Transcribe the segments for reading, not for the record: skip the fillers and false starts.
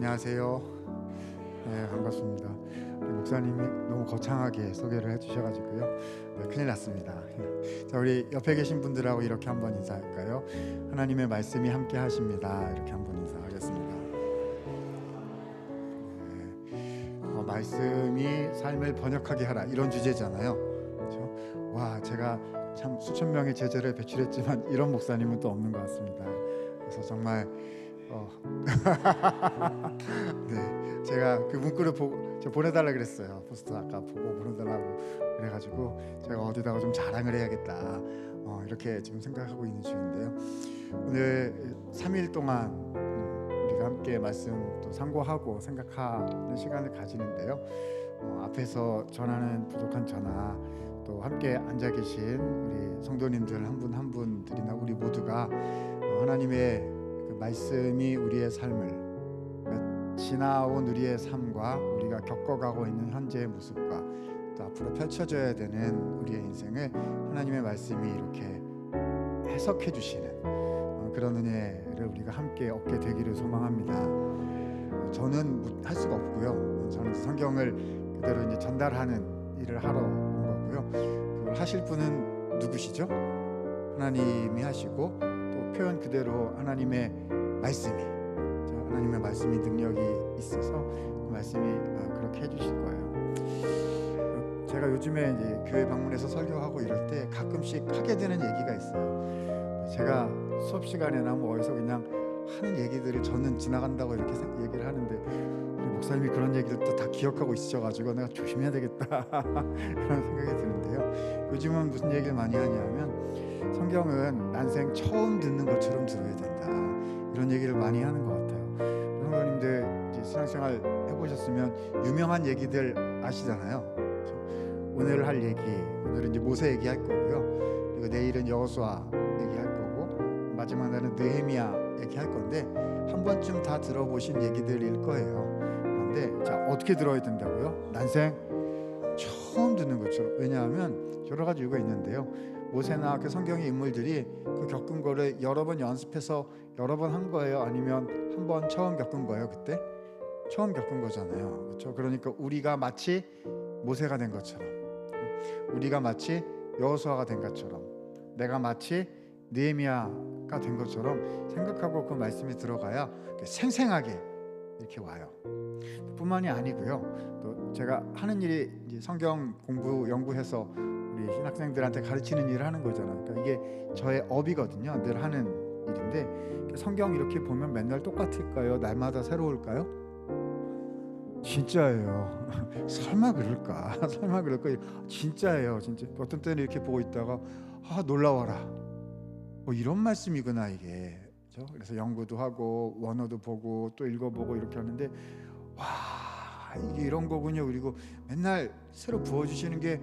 안녕하세요. 네, 반갑습니다. 우리 목사님이 너무 거창하게 소개를 해주셔가지고요. 네, 큰일 났습니다. 자, 우리 옆에 계신 분들하고 이렇게 한번 인사할까요? 하나님의 말씀이 함께 하십니다. 이렇게 한번 인사하겠습니다. 말씀이 삶을 번역하게 하라, 이런 주제잖아요. 그렇죠? 와, 제가 참 수천 명의 제자를 배출했지만 이런 목사님은 또 없는 것 같습니다. 그래서 정말 네, 제가 그 문구를 보내달라 그랬어요. 포스터 아까 보고 보내달라고 그래가지고 제가 어디다가 좀 자랑을 해야겠다, 이렇게 지금 생각하고 있는 중인데요. 오늘 3일 동안 우리가 함께 말씀 또 상고하고 생각하는 시간을 가지는데요. 앞에서 전하는 부족한 전하, 또 함께 앉아 계신 우리 성도님들 한 분 한 분들이나 우리 모두가 하나님의 그 말씀이 우리의 삶을, 지나온 우리의 삶과 우리가 겪어가고 있는 현재의 모습과 또 앞으로 펼쳐져야 되는 우리의 인생을 하나님의 말씀이 이렇게 해석해 주시는 그런 은혜를 우리가 함께 얻게 되기를 소망합니다. 저는 할 수가 없고요. 저는 성경을 그대로 이제 전달하는 일을 하러 온 거고요. 그걸 하실 분은 누구시죠? 하나님이 하시고, 또 표현 그대로 하나님의 말씀이 능력이 있어서 그 말씀이 그렇게 해주실 거예요. 제가 요즘에 이제 교회 방문해서 설교하고 이럴 때 가끔씩 하게 되는 얘기가 있어요. 제가 수업 시간에나 뭐 어디서 그냥 하는 얘기들을 저는 지나간다고 이렇게 얘기를 하는데, 우리 목사님이 그런 얘기를 또 다 기억하고 있으셔가지고 내가 조심해야 되겠다 그런 생각이 드는데요. 요즘은 무슨 얘기를 많이 하냐면, 성경은 난생 처음 듣는 것처럼 들어야 된다, 이런 얘기를 많이 하는 것 같아요. 성도님들 이제 신앙생활 해보셨으면 유명한 얘기들 아시잖아요. 그렇죠? 오늘 할 얘기, 오늘은 이제 모세 얘기할 거고요. 그리고 내일은 여호수아 얘기할 거고, 마지막 날은 느헤미야 얘기할 건데, 한 번쯤 다 들어보신 얘기들일 거예요. 그런데 자, 어떻게 들어야 된다고요? 난생 처음 듣는 것처럼. 왜냐하면 여러 가지 이유가 있는데요. 모세나 그 성경의 인물들이 그 겪은 거를 여러 번 연습해서 여러 번 한 거예요? 아니면 한 번 처음 겪은 거예요? 그때 처음 겪은 거잖아요. 그렇죠? 그러니까 우리가 마치 모세가 된 것처럼, 우리가 마치 여호수아가 된 것처럼, 내가 마치 느헤미야가 된 것처럼 생각하고 그 말씀이 들어가야 생생하게 이렇게 와요. 뿐만이 아니고요. 또 제가 하는 일이 이제 성경 공부 연구해서 우리 신학생들한테 가르치는 일을 하는 거잖아요. 그러니까 이게 저의 업이거든요. 늘 하는 일인데, 성경 이렇게 보면 맨날 똑같을까요? 날마다 새로울까요? 진짜예요. 설마 그럴까? 설마 그럴까? 진짜예요. 진짜 어떤 때는 이렇게 보고 있다가 놀라워라. 이런 말씀이구나 이게. 그렇죠? 그래서 연구도 하고 원어도 보고 또 읽어보고 이렇게 하는데, 와, 이게 이런 거군요. 그리고 맨날 새로 부어주시는 게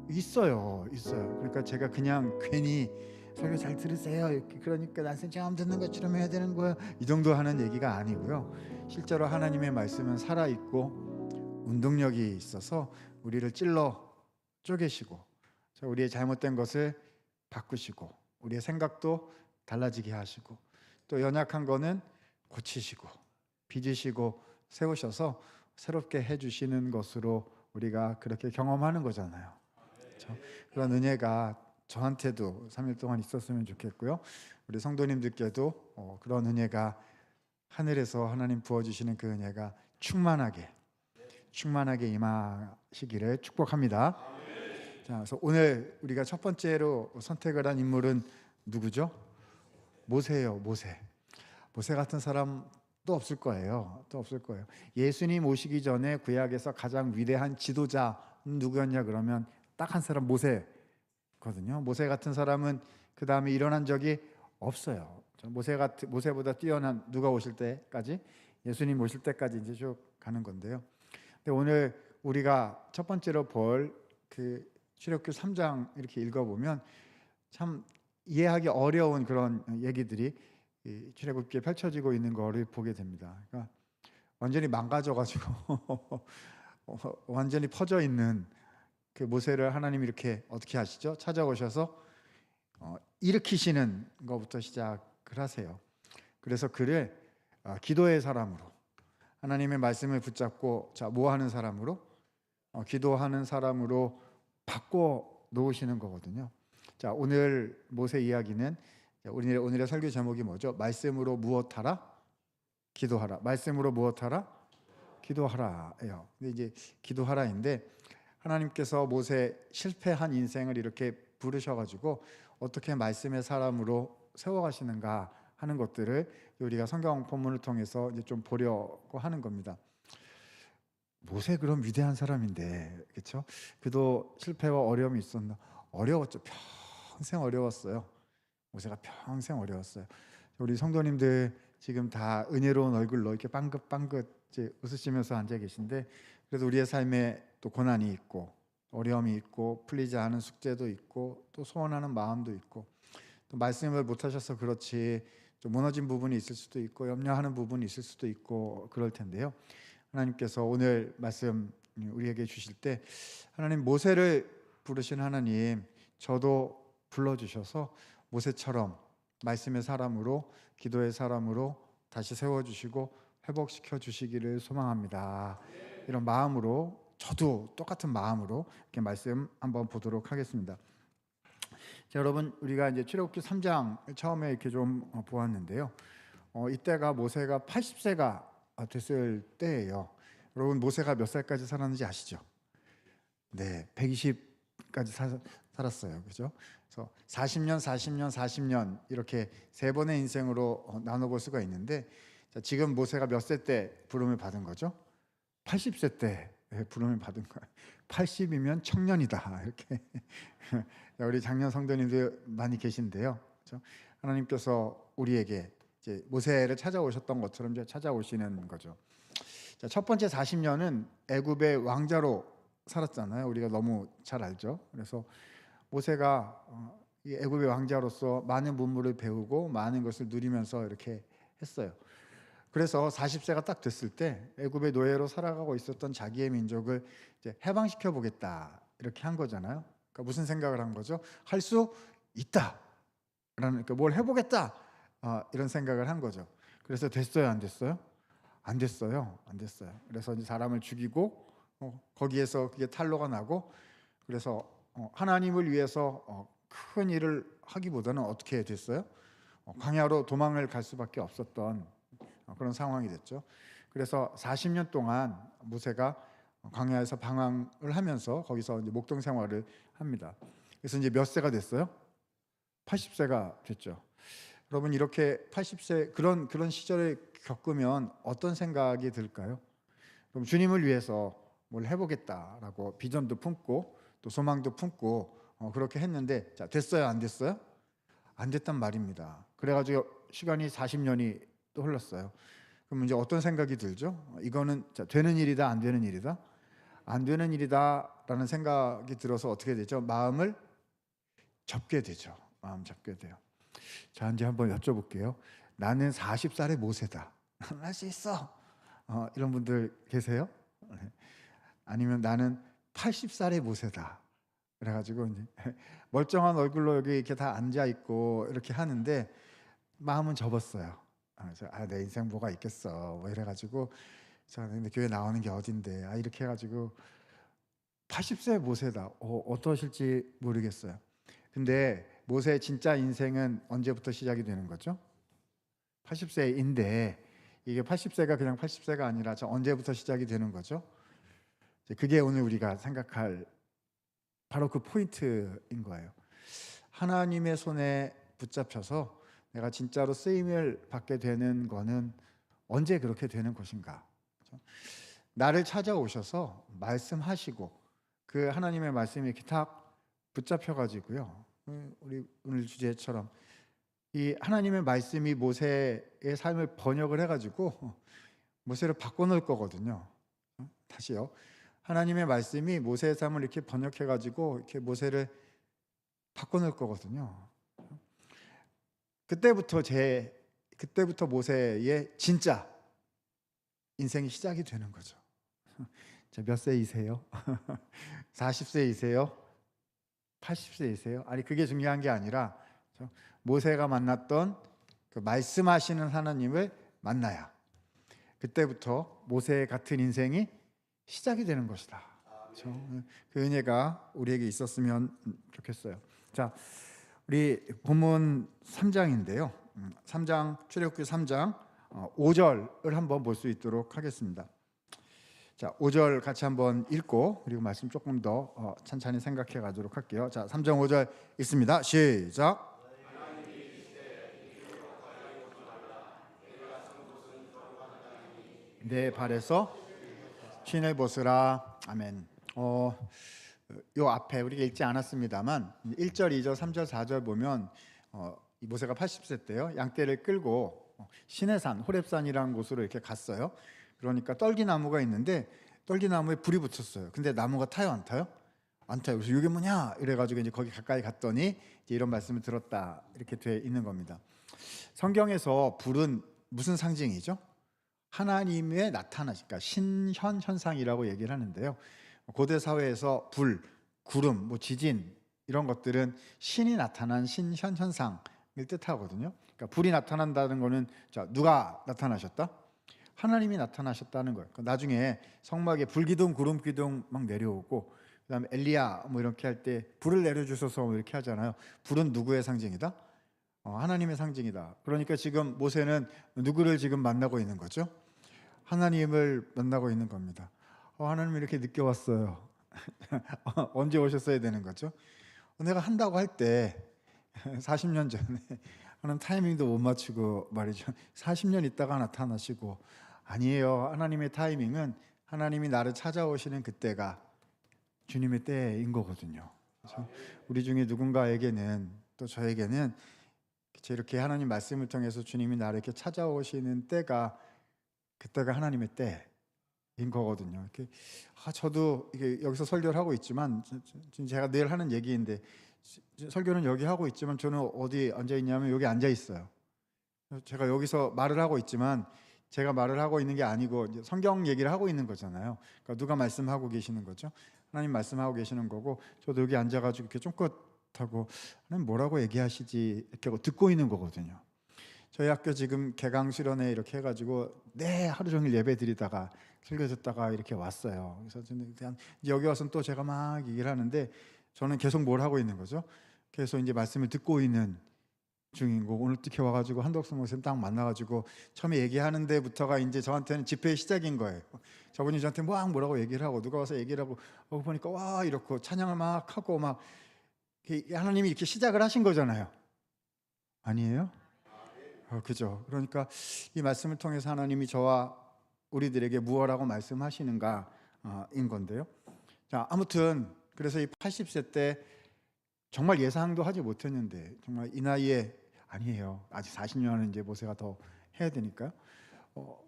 있어요. 그러니까 제가 그냥 괜히 설교 잘 들으세요, 이렇게, 그러니까 난생 처음 듣는 것처럼 해야 되는 거야, 이 정도 하는 얘기가 아니고요. 실제로 하나님의 말씀은 살아있고 운동력이 있어서 우리를 찔러 쪼개시고, 우리의 잘못된 것을 바꾸시고, 우리의 생각도 달라지게 하시고, 또 연약한 거는 고치시고 빚으시고 세우셔서 새롭게 해주시는 것으로 우리가 그렇게 경험하는 거잖아요. 그렇죠? 그런 은혜가 저한테도 3일 동안 있었으면 좋겠고요. 우리 성도님들께도 그런 은혜가, 하늘에서 하나님 부어주시는 그 은혜가 충만하게 임하시기를 축복합니다. 자, 그래서 오늘 우리가 첫 번째로 선택을 한 인물은 누구죠? 모세예요. 모세 같은 사람 또 없을 거예요. 예수님 오시기 전에 구약에서 가장 위대한 지도자 누구였냐 그러면 딱 한 사람, 모세거든요. 모세 같은 사람은 그 다음에 일어난 적이 없어요. 모세보다 뛰어난, 누가 오실 때까지, 예수님 오실 때까지 이제 쭉 가는 건데요. 근데 오늘 우리가 첫 번째로 볼 그 출애굽기 3장 이렇게 읽어보면 참 이해하기 어려운 그런 얘기들이 출애굽기에 펼쳐지고 있는 거를 보게 됩니다. 그러니까 완전히 망가져가지고 완전히 퍼져 있는 그 모세를 하나님이 이렇게 어떻게 하시죠? 찾아오셔서 일으키시는 것부터 시작을 하세요. 그래서 그를 기도의 사람으로, 하나님의 말씀을 붙잡고 자, 뭐 하는 사람으로? 기도하는 사람으로 바꿔 놓으시는 거거든요. 자, 오늘 모세 이야기는 오늘의 설교 제목이 뭐죠? 말씀으로 무엇하라? 기도하라. 말씀으로 무엇하라? 기도하라예요. 근데 이제 기도하라인데 하나님께서 모세 실패한 인생을 이렇게 부르셔가지고 어떻게 말씀의 사람으로 세워가시는가 하는 것들을 우리가 성경 본문을 통해서 이제 좀 보려고 하는 겁니다. 모세 그런 위대한 사람인데, 그렇죠? 그도 실패와 어려움이 있었나? 어려웠죠. 평생 어려웠어요. 모세가 평생 어려웠어요. 우리 성도님들 지금 다 은혜로운 얼굴로 이렇게 빵긋빵긋 웃으시면서 앉아 계신데, 그래도 우리의 삶에 또 고난이 있고 어려움이 있고 풀리지 않은 숙제도 있고 또 소원하는 마음도 있고 또 말씀을 못 하셔서 그렇지 좀 무너진 부분이 있을 수도 있고 염려하는 부분이 있을 수도 있고 그럴 텐데요. 하나님께서 오늘 말씀 우리에게 주실 때 하나님 모세를 부르신 하나님 저도 불러주셔서 모세처럼 말씀의 사람으로 기도의 사람으로 다시 세워주시고 회복시켜 주시기를 소망합니다. 이런 마음으로 저도 똑같은 마음으로 이렇게 말씀 한번 보도록 하겠습니다. 자, 여러분 우리가 이제 출애굽기 3장 처음에 이렇게 좀 보았는데요. 이때가 모세가 80세가 됐을 때예요. 여러분 모세가 몇 살까지 살았는지 아시죠? 네, 120까지 살았어요. 그죠? 그래서 40년 이렇게 세 번의 인생으로 나눠볼 수가 있는데 자, 지금 모세가 몇 세 때 부름을 받은 거죠? 80세 때 부름을 받은 거예요. 80이면 청년이다 이렇게. 우리 장년 성도님들 많이 계신데요. 그렇죠? 하나님께서 우리에게 이제 모세를 찾아오셨던 것처럼 이제 찾아오시는 거죠. 자, 첫 번째 40년은 애굽의 왕자로 살았잖아요. 우리가 너무 잘 알죠. 그래서 모세가 이 애굽의 왕자로서 많은 문물을 배우고 많은 것을 누리면서 이렇게 했어요. 그래서 40세가 딱 됐을 때 애굽의 노예로 살아가고 있었던 자기의 민족을 이제 해방시켜 보겠다 이렇게 한 거잖아요. 그러니까 무슨 생각을 한 거죠? 할 수 있다라는, 그러니까 뭘 해보겠다 이런 생각을 한 거죠. 그래서 됐어요, 안 됐어요? 안 됐어요. 그래서 이제 사람을 죽이고 거기에서 그게 탄로가 나고 그래서 하나님을 위해서 큰 일을 하기보다는 어떻게 됐어요? 광야로 도망을 갈 수밖에 없었던 그런 상황이 됐죠. 그래서 40년 동안 모세가 광야에서 방황을 하면서 거기서 이제 목동 생활을 합니다. 그래서 이제 몇 세가 됐어요? 80세가 됐죠. 여러분 이렇게 80세 그런 시절을 겪으면 어떤 생각이 들까요? 그럼 주님을 위해서 뭘 해보겠다라고 비전도 품고 또 소망도 품고 그렇게 했는데 자, 됐어요, 안 됐어요? 안 됐단 말입니다. 그래가지고 시간이 40년이 또 흘렀어요. 그럼 이제 어떤 생각이 들죠? 이거는 자, 되는 일이다, 안 되는 일이다? 안 되는 일이다라는 생각이 들어서 어떻게 되죠? 마음을 접게 되죠. 마음 접게 돼요. 자, 이제 한번 여쭤볼게요. 나는 40살의 모세다. 할 수 있어. 이런 분들 계세요? 아니면 나는 80살의 모세다. 그래가지고 이제 멀쩡한 얼굴로 여기 이렇게 다 앉아 있고 이렇게 하는데 마음은 접었어요. 그래서 내 인생 뭐가 있겠어. 뭐 이래가지고 자, 근데 교회 나오는 게 어딘데? 이렇게 해가지고 80세 모세다. 어떠실지 모르겠어요. 근데 모세의 진짜 인생은 언제부터 시작이 되는 거죠? 80세인데 이게 80세가 그냥 80세가 아니라 언제부터 시작이 되는 거죠? 그게 오늘 우리가 생각할 바로 그 포인트인 거예요. 하나님의 손에 붙잡혀서 내가 진짜로 쓰임을 받게 되는 거는 언제 그렇게 되는 것인가? 나를 찾아오셔서 말씀하시고 그 하나님의 말씀이 이렇게 탁 붙잡혀가지고요. 우리 오늘 주제처럼 이 하나님의 말씀이 모세의 삶을 번역을 해가지고 모세를 바꿔놓을 거거든요. 다시요. 하나님의 말씀이 모세의 삶을 이렇게 번역해가지고 이렇게 모세를 바꿔놓을 거거든요. 그때부터 모세의 진짜 인생이 시작이 되는 거죠. 몇 세이세요? 40세이세요? 80세이세요? 아니 그게 중요한 게 아니라 모세가 만났던 그 말씀하시는 하나님을 만나야 그때부터 모세 같은 인생이 시작이 되는 것이다. 그렇죠? 그 은혜가 우리에게 있었으면 좋겠어요. 자, 우리 본문 3장인데요. 3장 출애굽기 3장 5절을 한번 볼 수 있도록 하겠습니다. 자, 5절 같이 한번 읽고 그리고 말씀 조금 더 천천히 생각해 가도록 할게요. 자, 3장 5절 읽습니다. 시작. 내 발에서 신을 벗으라. 아멘. 요 앞에 우리가 읽지 않았습니다만 1절, 2절, 3절, 4절 보면 이 모세가 80세 때요. 양떼를 끌고 시내산, 호렙산이라는 곳으로 이렇게 갔어요. 그러니까 떨기나무가 있는데 떨기나무에 불이 붙었어요. 근데 나무가 타요, 안 타요? 안 타요. 그래서 이게 뭐냐? 이래가지고 이제 거기 가까이 갔더니 이제 이런 말씀을 들었다 이렇게 돼 있는 겁니다. 성경에서 불은 무슨 상징이죠? 하나님의 나타나시니까 신현 현상이라고 얘기를 하는데요. 고대 사회에서 불, 구름, 뭐 지진 이런 것들은 신이 나타난 신현 현상을 뜻하거든요. 그러니까 불이 나타난다는 거는 자, 누가 나타나셨다? 하나님이 나타나셨다는 거예요. 나중에 성막에 불기둥, 구름기둥 막 내려오고 그다음에 엘리야 뭐 이렇게 할 때 불을 내려주셔서 뭐 이렇게 하잖아요. 불은 누구의 상징이다? 하나님의 상징이다. 그러니까 지금 모세는 누구를 지금 만나고 있는 거죠? 하나님을 만나고 있는 겁니다. 하나님 이렇게 늦게 왔어요. 언제 오셨어야 되는 거죠? 내가 한다고 할 때 40년 전에 하는 타이밍도 못 맞추고 말이죠. 40년 있다가 나타나시고 아니에요. 하나님의 타이밍은 하나님이 나를 찾아오시는 그때가 주님의 때인 거거든요. 그렇죠? 우리 중에 누군가에게는 또 저에게는 이렇게 하나님 말씀을 통해서 주님이 나를 이렇게 찾아오시는 때가 그때가 하나님의 때인 거거든요. 이렇게 저도 이게 여기서 설교를 하고 있지만 제가 늘 하는 얘기인데 설교는 여기 하고 있지만 저는 어디 앉아 있냐면 여기 앉아 있어요. 제가 여기서 말을 하고 있지만 제가 말을 하고 있는 게 아니고 성경 얘기를 하고 있는 거잖아요. 그러니까 누가 말씀하고 계시는 거죠? 하나님 말씀하고 계시는 거고 저도 여기 앉아가지고 이렇게 쫑긋하고 하나님 뭐라고 얘기하시지 이렇게 하고 듣고 있는 거거든요. 저희 학교 지금 개강 수련회 이렇게 해가지고 하루 종일 예배 드리다가 설교 듣다가 이렇게 왔어요. 그래서 저는 그냥 여기 와서는 또 제가 막 얘기를 하는데 저는 계속 뭘 하고 있는 거죠? 계속 이제 말씀을 듣고 있는 중인 거고 오늘 이렇게 와가지고 한덕수 목사님 딱 만나가지고 처음에 얘기하는 데부터가 이제 저한테는 집회의 시작인 거예요. 저분이 저한테 뭐라고 얘기를 하고 누가 와서 얘기를 하고 보니까 와 이렇고 찬양을 막 하고 막 하나님이 이렇게 시작을 하신 거잖아요. 아니에요? 그죠. 그러니까 이 말씀을 통해서 하나님이 저와 우리들에게 무엇라고 말씀하시는가인 건데요. 자, 아무튼 그래서 이 80세 때 정말 예상도 하지 못했는데 정말 이 나이에 아니에요. 아직 40년은 이제 모세가 더 해야 되니까요.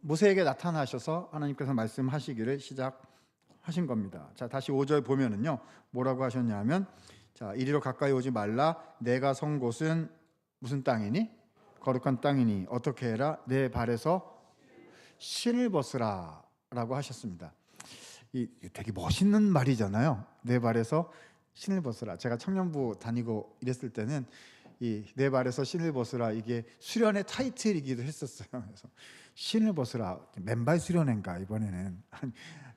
모세에게 나타나셔서 하나님께서 말씀하시기를 시작하신 겁니다. 자, 다시 5절 보면은요. 뭐라고 하셨냐면 자, 이리로 가까이 오지 말라. 내가 선 곳은 무슨 땅이니? 거룩한 땅이니 어떻게 해라? 내 발에서 신을 벗으라 라고 하셨습니다. 이 되게 멋있는 말이잖아요. 내 발에서 신을 벗으라. 제가 청년부 다니고 이랬을 때는 이 내 발에서 신을 벗으라 이게 수련의 타이틀이기도 했었어요. 그래서 신을 벗으라 맨발 수련회인가 이번에는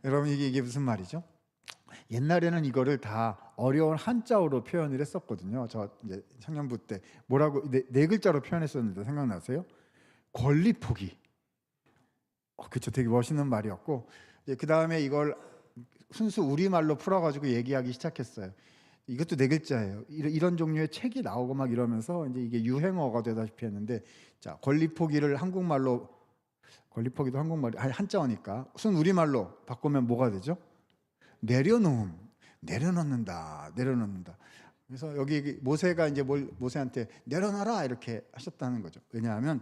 여러분 이게 무슨 말이죠? 옛날에는 이거를 다 어려운 한자어로 표현을 했었거든요. 저 이제 청년부 때 뭐라고 네 글자로 표현했었는데 생각나세요? 권리 포기. 그렇죠. 되게 멋있는 말이었고 그 다음에 이걸 순수 우리말로 풀어가지고 얘기하기 시작했어요. 이것도 네 글자예요. 이런 종류의 책이 나오고 막 이러면서 이제 이게 유행어가 되다시피 했는데 자 권리 포기를 한국말로 권리 포기도 한국말이 한자어니까 순 우리말로 바꾸면 뭐가 되죠? 내려놓음, 내려놓는다. 그래서 여기 모세가 이제 모세한테 내려놔라 이렇게 하셨다는 거죠. 왜냐하면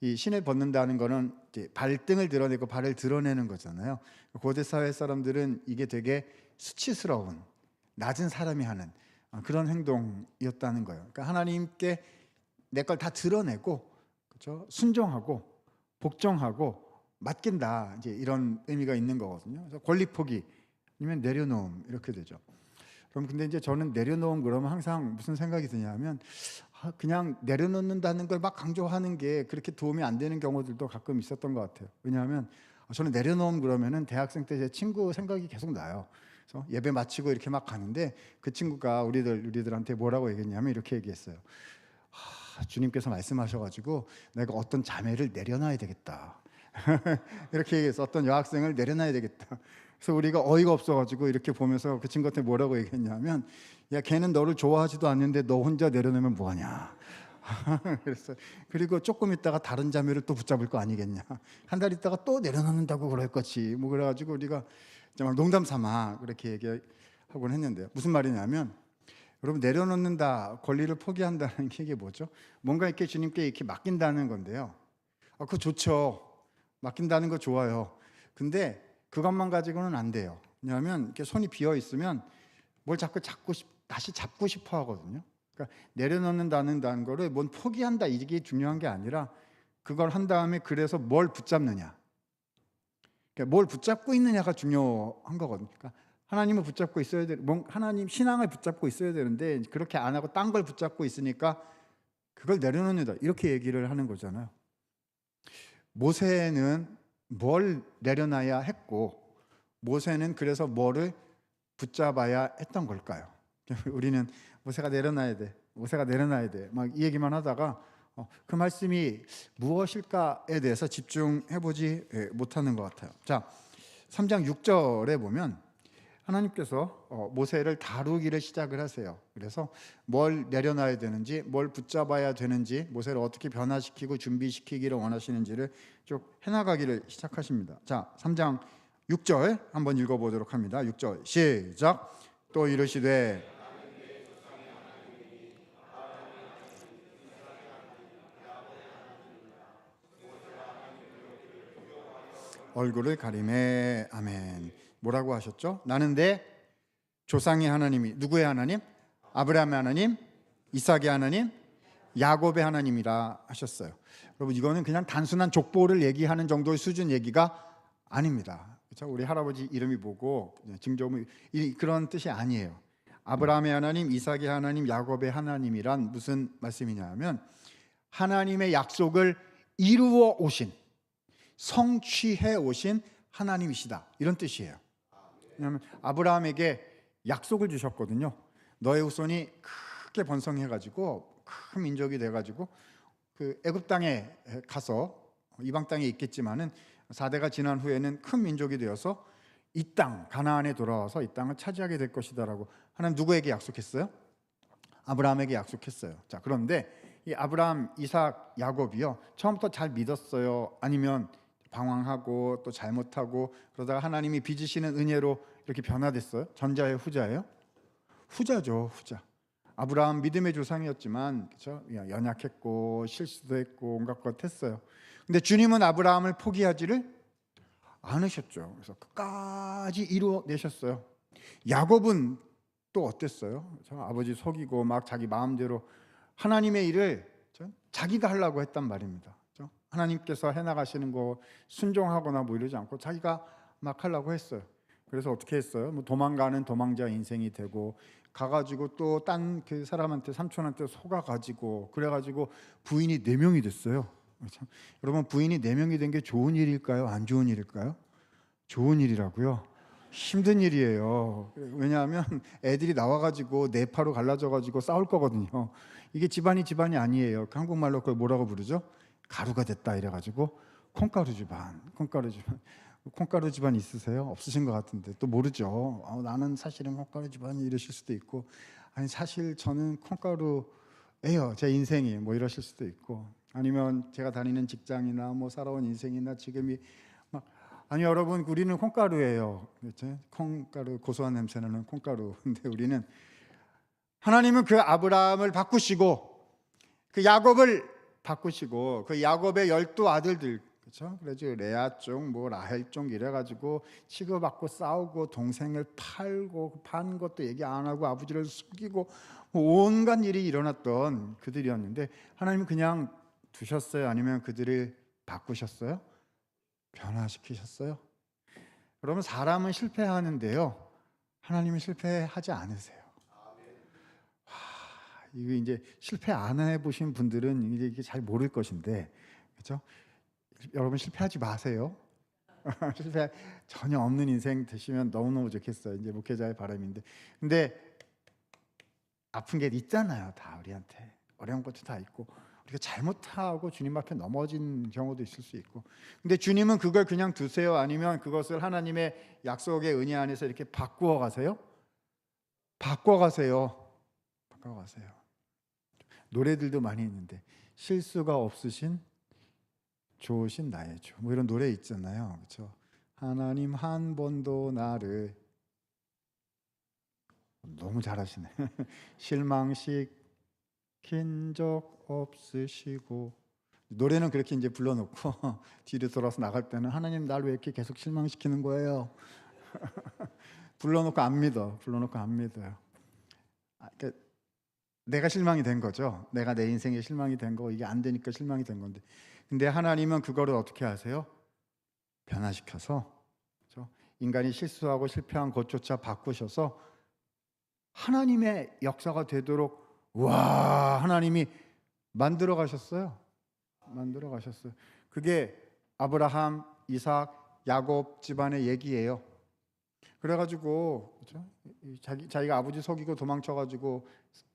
이 신을 벗는다는 거는 이제 발등을 드러내고 발을 드러내는 거잖아요. 고대 사회 사람들은 이게 되게 수치스러운 낮은 사람이 하는 그런 행동이었다는 거예요. 그러니까 하나님께 내 걸 다 드러내고 그렇죠? 순종하고 복종하고 맡긴다 이제 이런 의미가 있는 거거든요. 그래서 권리 포기 아니면 내려놓음 이렇게 되죠. 그럼 근데 이제 저는 내려놓음 그러면 항상 무슨 생각이 드냐면 그냥 내려놓는다는 걸 막 강조하는 게 그렇게 도움이 안 되는 경우들도 가끔 있었던 것 같아요. 왜냐하면 저는 내려놓음 그러면은 대학생 때 제 친구 생각이 계속 나요. 그래서 예배 마치고 이렇게 막 가는데 그 친구가 우리들한테 뭐라고 얘기했냐면 이렇게 얘기했어요. 주님께서 말씀하셔가지고 내가 어떤 자매를 내려놔야 되겠다. 이렇게 얘기해서 어떤 여학생을 내려놔야 되겠다. 그래서 우리가 어이가 없어가지고 이렇게 보면서 그 친구한테 뭐라고 얘기했냐면, 야, 걔는 너를 좋아하지도 않는데 너 혼자 내려놓으면 뭐하냐. 그래서 그리고 조금 있다가 다른 자매를 또 붙잡을 거 아니겠냐. 한 달 있다가 또 내려놓는다고 그럴 거지. 뭐 그래가지고 우리가 막 농담 삼아 그렇게 얘기하곤 했는데요. 무슨 말이냐면, 여러분, 내려놓는다, 권리를 포기한다는 게 이게 뭐죠? 뭔가 이렇게 주님께 이렇게 맡긴다는 건데요. 그거 좋죠. 맡긴다는 거 좋아요. 근데 그것만 가지고는 안 돼요. 왜냐하면 이렇게 손이 비어 있으면 뭘 다시 잡고 싶어 하거든요. 그러니까 내려놓는다는 거를 뭔 포기한다 이게 중요한 게 아니라 그걸 한 다음에 그래서 뭘 붙잡느냐. 그러니까 뭘 붙잡고 있느냐가 중요한 거거든요. 그러니까 하나님을 붙잡고 있어야 하나님 신앙을 붙잡고 있어야 되는데 그렇게 안 하고 딴 걸 붙잡고 있으니까 그걸 내려놓는다. 이렇게 얘기를 하는 거잖아요. 모세는 뭘 내려놔야 했고 모세는 그래서 뭐를 붙잡아야 했던 걸까요? 우리는 모세가 내려놔야 돼. 모세가 내려놔야 돼. 막 이 얘기만 하다가 그 말씀이 무엇일까에 대해서 집중해 보지 못하는 것 같아요. 자, 3장 6절에 보면 하나님께서 모세를 다루기를 시작을 하세요. 그래서 뭘 내려놔야 되는지, 뭘 붙잡아야 되는지, 모세를 어떻게 변화시키고 준비시키기를 원하시는지를 쭉 해나가기를 시작하십니다. 자, 3장 6절 한번 읽어보도록 합니다. 6절 시작. 또 이르시되 얼굴을 가리매. 아멘. 뭐라고 하셨죠? 나는 내 조상의 하나님이, 누구의 하나님? 아브라함의 하나님, 이삭의 하나님, 야곱의 하나님이라 하셨어요. 여러분, 이거는 그냥 단순한 족보를 얘기하는 정도의 수준 얘기가 아닙니다. 그렇죠? 우리 할아버지 이름이 뭐고 증조부 그런 뜻이 아니에요. 아브라함의 하나님, 이삭의 하나님, 야곱의 하나님이란 무슨 말씀이냐면 하나님의 약속을 이루어 오신, 성취해 오신 하나님이시다, 이런 뜻이에요. 왜냐하면 아브라함에게 약속을 주셨거든요. 너의 후손이 크게 번성해가지고 큰 민족이 돼가지고 그 애굽 땅에 가서, 이방 땅에 있겠지만은 4대가 지난 후에는 큰 민족이 되어서 이 땅 가나안에 돌아와서 이 땅을 차지하게 될 것이다라고 하나님 누구에게 약속했어요? 아브라함에게 약속했어요. 자, 그런데 이 아브라함, 이삭, 야곱이요, 처음부터 잘 믿었어요? 아니면 방황하고 또 잘못하고 그러다가 하나님이 빚으시는 은혜로 이렇게 변화됐어요? 전자예요, 후자예요? 후자죠, 후자. 아브라함 믿음의 조상이었지만, 그렇죠? 연약했고 실수도 했고 온갖 것 했어요. 근데 주님은 아브라함을 포기하지를 않으셨죠. 그래서 끝까지 이루어내셨어요. 야곱은 또 어땠어요? 그렇죠? 아버지 속이고 막 자기 마음대로 하나님의 일을 자기가 하려고 했단 말입니다. 그렇죠? 하나님께서 해나가시는 거 순종하거나 뭐 이러지 않고 자기가 막 하려고 했어요. 그래서 어떻게 했어요? 뭐 도망가는 도망자 인생이 되고 가가지고 또 딴 그 사람한테, 삼촌한테 속아가지고 그래가지고 부인이 4명이 됐어요. 그렇죠? 여러분, 부인이 4명이 된 게 좋은 일일까요? 안 좋은 일일까요? 좋은 일이라고요. 힘든 일이에요. 왜냐하면 애들이 나와가지고 네파로 갈라져가지고 싸울 거거든요. 이게 집안이 아니에요. 한국말로 그걸 뭐라고 부르죠? 가루가 됐다 이래가지고 콩가루 집안. 콩가루 집안 있으세요? 없으신 것 같은데 또 모르죠. 나는 사실은 콩가루 집안이 이러실 수도 있고, 아니 사실 저는 콩가루예요, 제 인생이, 뭐 이러실 수도 있고, 아니면 제가 다니는 직장이나 뭐 살아온 인생이나 지금이 막, 아니 여러분, 우리는 콩가루예요. 그렇죠? 콩가루, 고소한 냄새 나는 콩가루. 근데 우리는, 하나님은 그 아브라함을 바꾸시고 그 야곱을 바꾸시고 그 야곱의 12아들들, 그렇죠? 그래서 레아 쪽, 뭐 라헬 쪽 이래가지고 치고받고 싸우고 동생을 팔고, 판 것도 얘기 안 하고 아버지를 속이고 뭐 온갖 일이 일어났던 그들이었는데 하나님은 그냥 두셨어요? 아니면 그들을 바꾸셨어요? 변화시키셨어요? 여러분, 사람은 실패하는데요, 하나님은 실패하지 않으세요. 이거 이제 실패 안 해보신 분들은 이제 이게 잘 모를 것인데, 그렇죠? 여러분 실패하지 마세요. 실패 전혀 없는 인생 되시면 너무너무 좋겠어요. 이제 목회자의 바람인데, 근데 아픈 게 있잖아요. 다 우리한테 어려운 것도 다 있고, 우리가 잘못하고 주님 앞에 넘어진 경우도 있을 수 있고, 근데 주님은 그걸 그냥 두세요? 아니면 그것을 하나님의 약속의 은혜 안에서 이렇게 바꾸어 가세요? 바꿔 가세요. 바꿔 가세요. 노래들도 많이 있는데, 실수가 없으신 좋으신 나의 주, 뭐 이런 노래 있잖아요. 그렇죠? 하나님 한 번도 나를, 너무 잘하시네. 실망시킨 적 없으시고, 노래는 그렇게 이제 불러놓고 뒤로 돌아서 나갈 때는 하나님 날 왜 이렇게 계속 실망시키는 거예요? 불러놓고 안 믿어. 불러놓고 안 믿어요. 그러니까 내가 실망이 된 거죠. 내가 내 인생에 실망이 된 거, 이게 안 되니까 실망이 된 건데, 근데 하나님은 그거를 어떻게 하세요? 변화시켜서, 그렇죠? 인간이 실수하고 실패한 것조차 바꾸셔서 하나님의 역사가 되도록, 와, 하나님이 만들어 가셨어요. 만들어 가셨어요. 그게 아브라함, 이삭, 야곱 집안의 얘기예요. 그래가지고, 그렇죠? 자기가 아버지 속이고 도망쳐가지고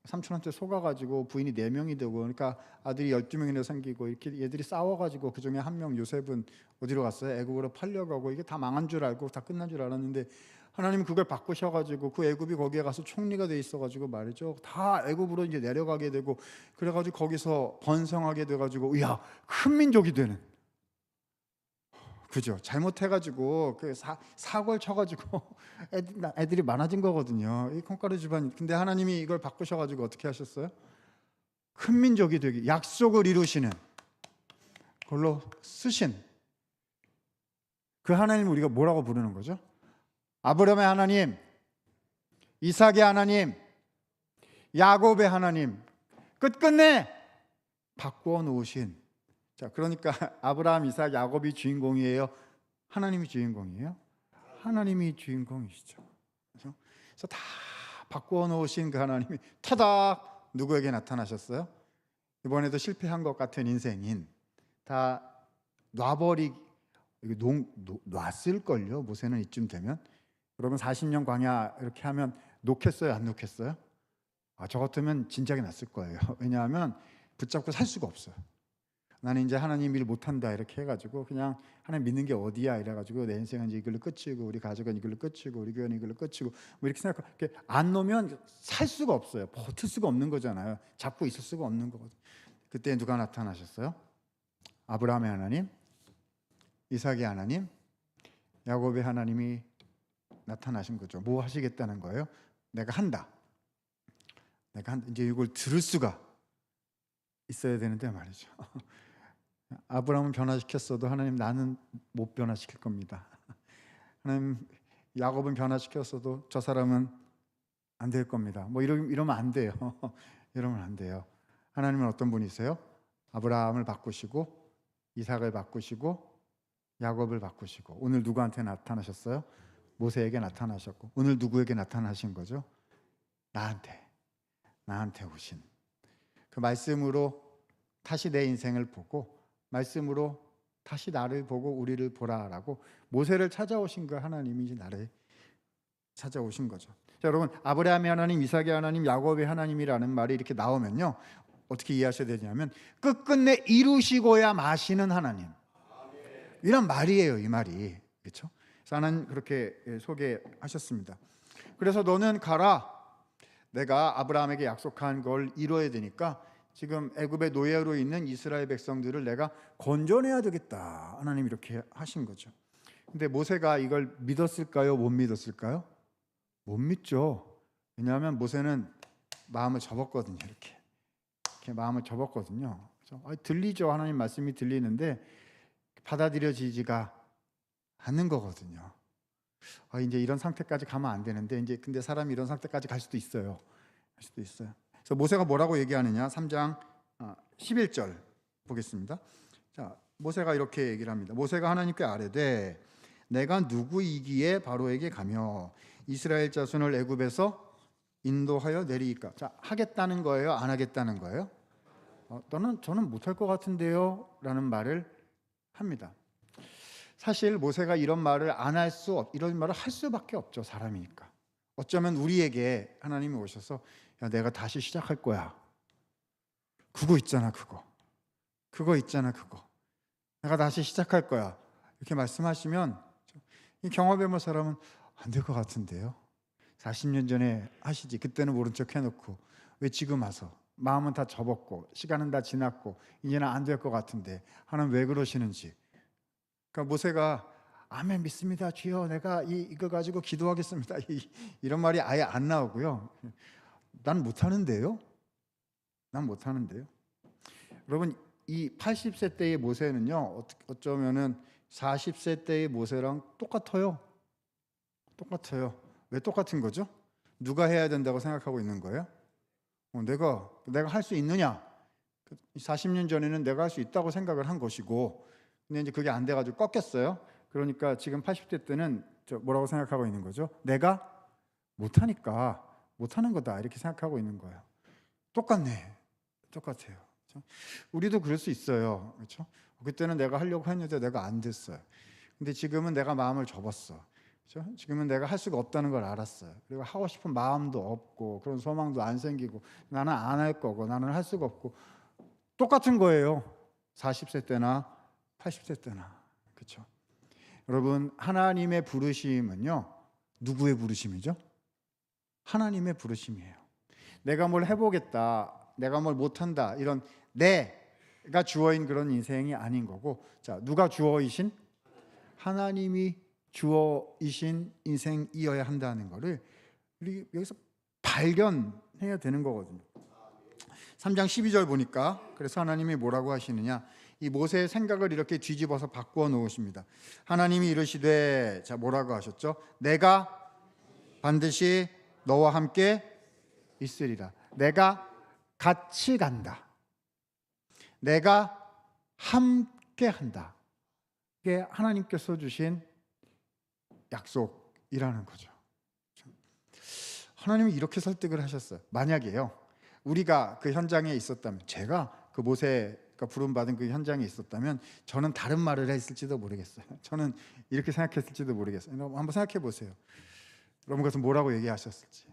삼촌한테 속아가지고 부인이 4명이 되고, 그러니까 아들이 12명이나 생기고, 이렇게 얘들이 싸워가지고 그 중에 한 명 요셉은 어디로 갔어요? 애굽으로 팔려가고, 이게 다 망한 줄 알고 다 끝난 줄 알았는데 하나님은 그걸 바꾸셔가지고 그 애굽이 거기에 가서 총리가 돼 있어가지고 말이죠, 다 애굽으로 이제 내려가게 되고, 그래가지고 거기서 번성하게 돼가지고, 이야, 큰 민족이 되는, 그죠? 잘못해가지고 그 사고를 쳐가지고 애들이 많아진 거거든요. 이 콩가루 집안. 근데 하나님이 이걸 바꾸셔가지고 어떻게 하셨어요? 큰 민족이 되기, 약속을 이루시는 걸로 쓰신 그 하나님을 우리가 뭐라고 부르는 거죠? 아브라함의 하나님, 이삭의 하나님, 야곱의 하나님, 끝끝내 바꾸어 놓으신. 자, 그러니까 아브라함, 이삭, 야곱이 주인공이에요? 하나님이 주인공이에요? 하나님이 주인공이시죠. 그래서 다 바꾸어 놓으신 그 하나님이 타닥 누구에게 나타나셨어요? 이번에도 실패한 것 같은 인생인 다 놨을걸요. 모세는 이쯤 되면. 여러분 40년 광야 이렇게 하면 놓겠어요? 안 놓겠어요? 저 같으면 진작에 놨을 거예요. 왜냐하면 붙잡고 살 수가 없어요. 나는 이제 하나님 일 못한다 이렇게 해가지고 그냥 하나님 믿는 게 어디야 이래가지고 내 인생은 이제 이걸로 끝이고, 우리 가족은 이걸로 끝이고, 우리 교회는 이걸로 끝이고, 뭐 이렇게 생각하고, 이렇게 안 놓으면 살 수가 없어요. 버틸 수가 없는 거잖아요. 잡고 있을 수가 없는 거거든요. 그때 누가 나타나셨어요? 아브라함의 하나님, 이삭의 하나님, 야곱의 하나님이 나타나신 거죠. 뭐 하시겠다는 거예요? 내가 한다. 이제 이걸 들을 수가 있어야 되는데 말이죠. 아브라함은 변화시켰어도 하나님 나는 못 변화시킬 겁니다. 하나님 야곱은 변화시켰어도 저 사람은 안 될 겁니다. 뭐 이러면 안 돼요. 이러면 안 돼요. 하나님은 어떤 분이세요? 아브라함을 바꾸시고, 이삭을 바꾸시고, 야곱을 바꾸시고, 오늘 누구한테 나타나셨어요? 모세에게 나타나셨고, 오늘 누구에게 나타나신 거죠? 나한테 오신 그 말씀으로 다시 내 인생을 보고, 말씀으로 다시 나를 보고 우리를 보라라고 모세를 찾아오신 그 하나님이 이제 나를 찾아오신 거죠. 자, 여러분, 아브라함의 하나님, 이삭의 하나님, 야곱의 하나님이라는 말이 이렇게 나오면요, 어떻게 이해하셔야 되냐면 끝끝내 이루시고야 마시는 하나님, 이런 말이에요. 이 말이, 그렇죠? 그래서 하나님 그렇게 소개하셨습니다. 그래서 너는 가라, 내가 아브라함에게 약속한 걸 이루어야 되니까 지금 애굽의 노예로 있는 이스라엘 백성들을 내가 건져내야 되겠다. 하나님 이렇게 하신 거죠. 근데 모세가 이걸 믿었을까요? 못 믿었을까요? 못 믿죠. 왜냐하면 모세는 마음을 접었거든요. 이렇게 마음을 접었거든요. 들리죠. 하나님 말씀이 들리는데 받아들여지지가 않는 거거든요. 이제 이런 상태까지 가면 안 되는데, 이제 근데 사람이 이런 상태까지 갈 수도 있어요. 그래서 모세가 뭐라고 얘기하느냐? 3장 11절 보겠습니다. 자, 모세가 이렇게 얘기를 합니다. 모세가 하나님께 아뢰되 내가 누구이기에 바로에게 가며 이스라엘 자손을 애굽에서 인도하여 내리기까. 자, 하겠다는 거예요? 안 하겠다는 거예요? 저는 못할 것 같은데요? 라는 말을 합니다. 사실 모세가 이런 말을 이런 말을 할 수밖에 없죠. 사람이니까. 어쩌면 우리에게 하나님이 오셔서 야, 내가 다시 시작할 거야. 그거 있잖아, 그거 있잖아, 그거. 내가 다시 시작할 거야. 이렇게 말씀하시면 이 경험해본 사람은 안 될 것 같은데요. 40년 전에 하시지. 그때는 모른 척 해놓고 왜 지금 와서 마음은 다 접었고 시간은 다 지났고 이제는 안 될 것 같은데 하나님 왜 그러시는지. 그러니까 모세가 아멘 믿습니다 주여 내가 이거 가지고 기도하겠습니다 이런 말이 아예 안 나오고요. 난 못하는데요. 여러분 이 80세 때의 모세는요 어쩌면은 40세 때의 모세랑 똑같아요. 왜 똑같은 거죠? 누가 해야 된다고 생각하고 있는 거예요? 내가 할 수 있느냐? 40년 전에는 내가 할 수 있다고 생각을 한 것이고, 근데 이제 그게 안 돼가지고 꺾였어요. 그러니까 지금 80대 때는 뭐라고 생각하고 있는 거죠? 내가 못하니까 못하는 거다 이렇게 생각하고 있는 거예요. 똑같아요. 그렇죠? 우리도 그럴 수 있어요. 그렇죠? 그때는 내가 하려고 했는데 내가 안 됐어요. 근데 지금은 내가 마음을 접었어. 그렇죠? 지금은 내가 할 수가 없다는 걸 알았어요. 그리고 하고 싶은 마음도 없고 그런 소망도 안 생기고 나는 안 할 거고 나는 할 수가 없고 똑같은 거예요. 40세 때나 80세 때나. 그렇죠? 여러분 하나님의 부르심은요. 누구의 부르심이죠? 하나님의 부르심이에요. 내가 뭘 해보겠다. 내가 뭘 못한다. 이런 내가 주어인 그런 인생이 아닌 거고 자 누가 주어이신? 하나님이 주어이신 인생이어야 한다는 거를 우리 여기서 발견해야 되는 거거든요. 3장 12절 보니까 그래서 하나님이 뭐라고 하시느냐 이 모세의 생각을 이렇게 뒤집어서 바꾸어 놓으십니다. 하나님이 이르시되 자 뭐라고 하셨죠? 내가 반드시 너와 함께 있으리라. 내가 같이 간다. 내가 함께 한다. 이게 하나님께서 주신 약속이라는 거죠. 하나님이 이렇게 설득을 하셨어요. 만약에요 우리가 그 현장에 있었다면 제가 그 모세가 부름받은 그 현장에 있었다면 저는 다른 말을 했을지도 모르겠어요. 저는 이렇게 생각했을지도 모르겠어요. 한번 생각해 보세요. 여러분 그래서 뭐라고 얘기하셨을지.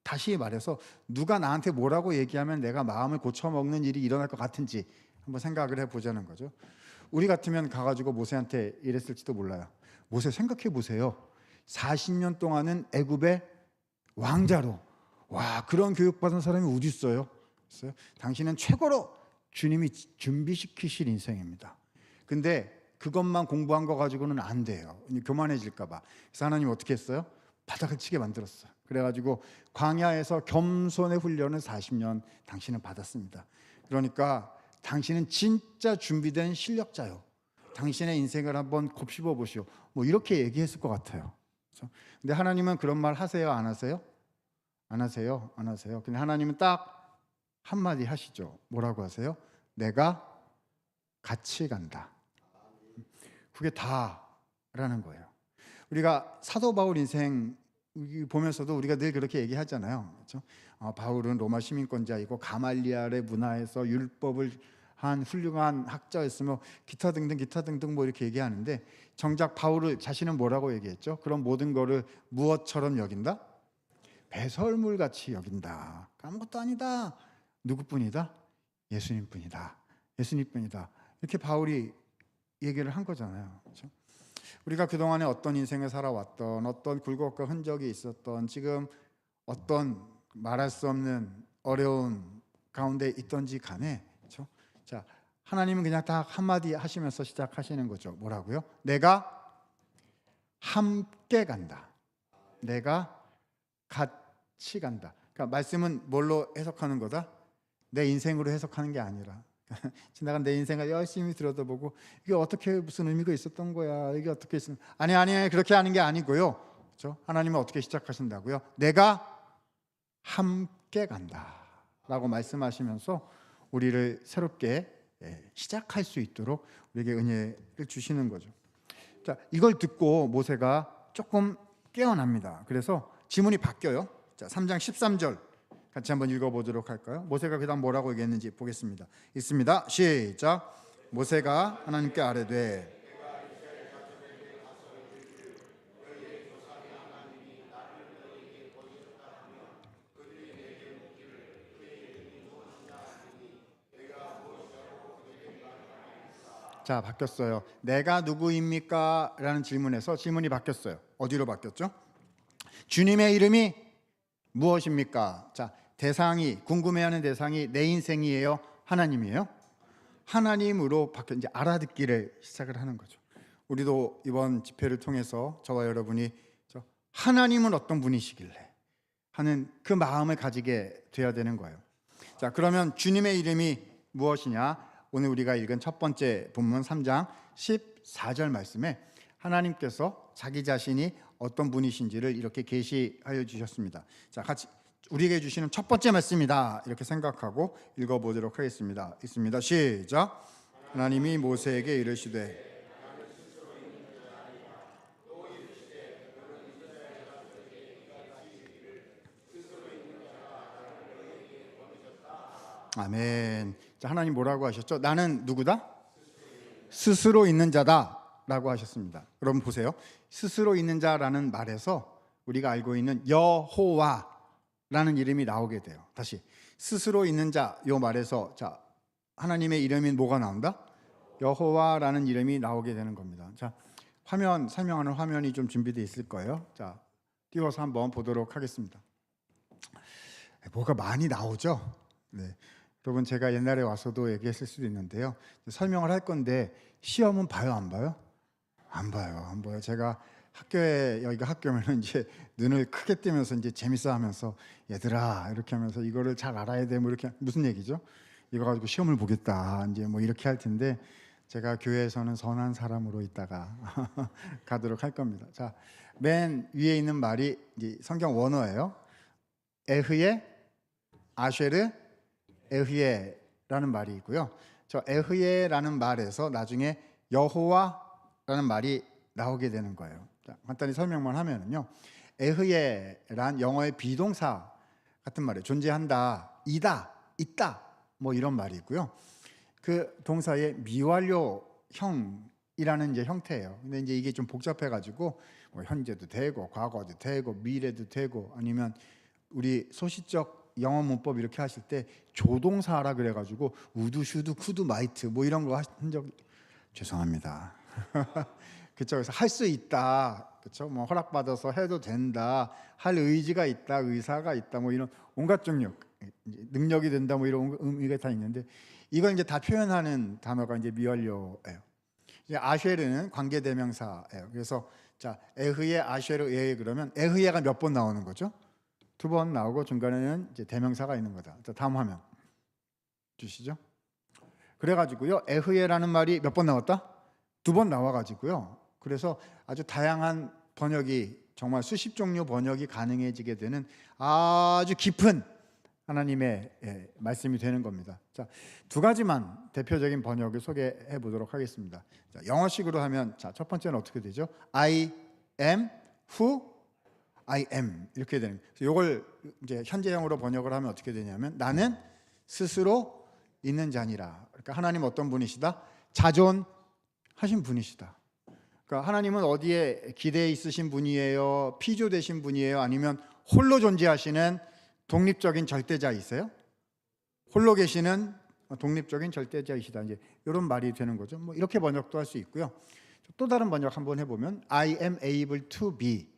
다시 말해서 누가 나한테 뭐라고 얘기하면 내가 마음을 고쳐먹는 일이 일어날 것 같은지 한번 생각을 해보자는 거죠. 우리 같으면 가가지고 모세한테 이랬을지도 몰라요. 모세 생각해 보세요. 40년 동안은 애굽의 왕자로 와 그런 교육받은 사람이 어디 있어요? 당신은 최고로 주님이 준비시키실 인생입니다. 근데 그것만 공부한 거 가지고는 안 돼요. 교만해질까 봐. 그래서 하나님 어떻게 했어요? 바닥을 치게 만들었어요. 그래가지고 광야에서 겸손의 훈련을 40년 당신은 받았습니다. 그러니까 당신은 진짜 준비된 실력자요. 당신의 인생을 한번 곱씹어 보시오. 뭐 이렇게 얘기했을 것 같아요. 그렇죠? 근데 하나님은 그런 말 하세요? 안 하세요? 안 하세요? 근데 하나님은 딱 한마디 하시죠. 뭐라고 하세요? 내가 같이 간다. 그게 다라는 거예요. 우리가 사도 바울 인생 보면서도 우리가 늘 그렇게 얘기하잖아요. 그렇죠? 바울은 로마 시민권자이고 가말리알의 문화에서 율법을 한 훌륭한 학자였으며 기타 등등 뭐 이렇게 얘기하는데 정작 바울을 자신은 뭐라고 얘기했죠? 그런 모든 거를 무엇처럼 여긴다? 배설물같이 여긴다. 아무것도 아니다. 누구뿐이다? 예수님뿐이다. 이렇게 바울이 얘기를 한 거잖아요. 그렇죠? 우리가 그동안에 어떤 인생을 살아왔던 어떤 굴곡과 흔적이 있었던 지금 어떤 말할 수 없는 어려운 가운데 있던지 간에 그렇죠? 자, 하나님은 그냥 딱 한마디 하시면서 시작하시는 거죠. 뭐라고요? 내가 함께 간다. 내가 같이 간다. 그러니까 말씀은 뭘로 해석하는 거다? 내 인생으로 해석하는 게 아니라 지나간 내 인생을 열심히 들여다보고 이게 어떻게 무슨 의미가 있었던 거야? 이게 어떻게 있으면 아니 그렇게 하는 게 아니고요. 그렇죠? 하나님은 어떻게 시작하신다고요? 내가 함께 간다라고 말씀하시면서 우리를 새롭게 시작할 수 있도록 우리에게 은혜를 주시는 거죠. 자, 이걸 듣고 모세가 조금 깨어납니다. 그래서 지문이 바뀌어요. 자, 3장 13절 같이 한번 읽어보도록 할까요? 모세가 그다음 뭐라고 얘기했는지 보겠습니다. 읽습니다. 시작. 모세가 하나님께 아뢰되 자, 바뀌었어요. 내가 누구입니까? 라는 질문에서 질문이 바뀌었어요. 어디로 바뀌었죠? 주님의 이름이 무엇입니까? 자, 대상이, 궁금해하는 대상이 내 인생이에요? 하나님이에요? 하나님으로 바뀌어 이제 알아듣기를 시작을 하는 거죠. 우리도 이번 집회를 통해서 저와 여러분이 하나님은 어떤 분이시길래 하는 그 마음을 가지게 되어야 되는 거예요. 자, 그러면 주님의 이름이 무엇이냐? 오늘 우리가 읽은 첫 번째 본문 3장 14절 말씀에 하나님께서 자기 자신이 어떤 분이신지를 이렇게 계시하여 주셨습니다. 자, 같이 우리에게 주시는 첫 번째 말씀이다 이렇게 생각하고 읽어보도록 하겠습니다. 읽습니다. 시작. 하나님이 모세에게 이르시되 아멘. 자, 하나님 뭐라고 하셨죠? 나는 누구다? 스스로 있는 자다 라고 하셨습니다. 여러분 보세요. 스스로 있는 자라는 말에서 우리가 알고 있는 여호와라는 이름이 나오게 돼요. 다시 스스로 있는 자 이 말에서 자, 하나님의 이름이 뭐가 나온다? 여호와라는 이름이 나오게 되는 겁니다. 자, 화면 설명하는 화면이 좀 준비되어 있을 거예요. 자, 띄워서 한번 보도록 하겠습니다. 뭐가 많이 나오죠? 네. 여러분 제가 옛날에 와서도 얘기했을 수도 있는데요. 설명을 할 건데 시험은 봐요, 안 봐요? 안 봐요, 안 봐요. 제가 학교에 여기가 학교면은 이제 눈을 크게 뜨면서 이제 재밌어하면서 얘들아 이렇게 하면서 이거를 잘 알아야 돼 뭐 이렇게 무슨 얘기죠? 이거 가지고 시험을 보겠다 이제 뭐 이렇게 할 텐데 제가 교회에서는 선한 사람으로 있다가 가도록 할 겁니다. 자, 맨 위에 있는 말이 이제 성경 원어예요. 에흐예, 아쉐르, 에흐예라는 말이 있고요. 저 에흐예라는 말에서 나중에 여호와라는 말이 나오게 되는 거예요. 자, 간단히 설명만 하면은요, 에흐예란 영어의 비동사 같은 말이에요. 존재한다, 이다, 있다, 뭐 이런 말이고요. 그 동사의 미완료형이라는 이제 형태예요. 근데 이제 이게 좀 복잡해가지고 뭐 현재도 되고, 과거도 되고, 미래도 되고, 아니면 우리 소시적 영어 문법 이렇게 하실 때 조동사라 그래가지고 우드, 슈드, 쿠드, 마이트 뭐 이런 거 한 적 죄송합니다. 그렇죠. 그래서 할 수 있다, 그렇죠. 뭐 허락받아서 해도 된다, 할 의지가 있다, 의사가 있다, 뭐 이런 온갖 종류 능력이 된다, 뭐 이런 의미가 다 있는데 이걸 이제 다 표현하는 단어가 이제 미완료예요. 이제 아쉐르는 관계대명사예요. 그래서 자, 에흐예, 아쉐르, 에흐예 그러면 에흐예가 몇 번 나오는 거죠? 2번 나오고 중간에는 이제 대명사가 있는 거다. 자, 다음 화면 주시죠. 그래가지고요, 에흐예라는 말이 몇 번 나왔다? 2번 나와가지고요. 그래서 아주 다양한 번역이 정말 수십 종류 번역이 가능해지게 되는 아주 깊은 하나님의 말씀이 되는 겁니다. 자, 2가지만 대표적인 번역을 소개해 보도록 하겠습니다. 자, 영어식으로 하면 자, 첫 번째는 어떻게 되죠? I am who I am 이렇게 되는 거예요. 이걸 이제 현재형으로 번역을 하면 어떻게 되냐면 나는 스스로 있는 자니라. 그러니까 하나님 어떤 분이시다? 자존하신 분이시다. 그러니까 하나님은 어디에 기대 있으신 분이에요? 피조되신 분이에요? 아니면 홀로 존재하시는 독립적인 절대자이세요? 홀로 계시는 독립적인 절대자이시다. 이제 이런 말이 되는 거죠. 뭐 이렇게 번역도 할 수 있고요. 또 다른 번역 한번 해보면 I am able to be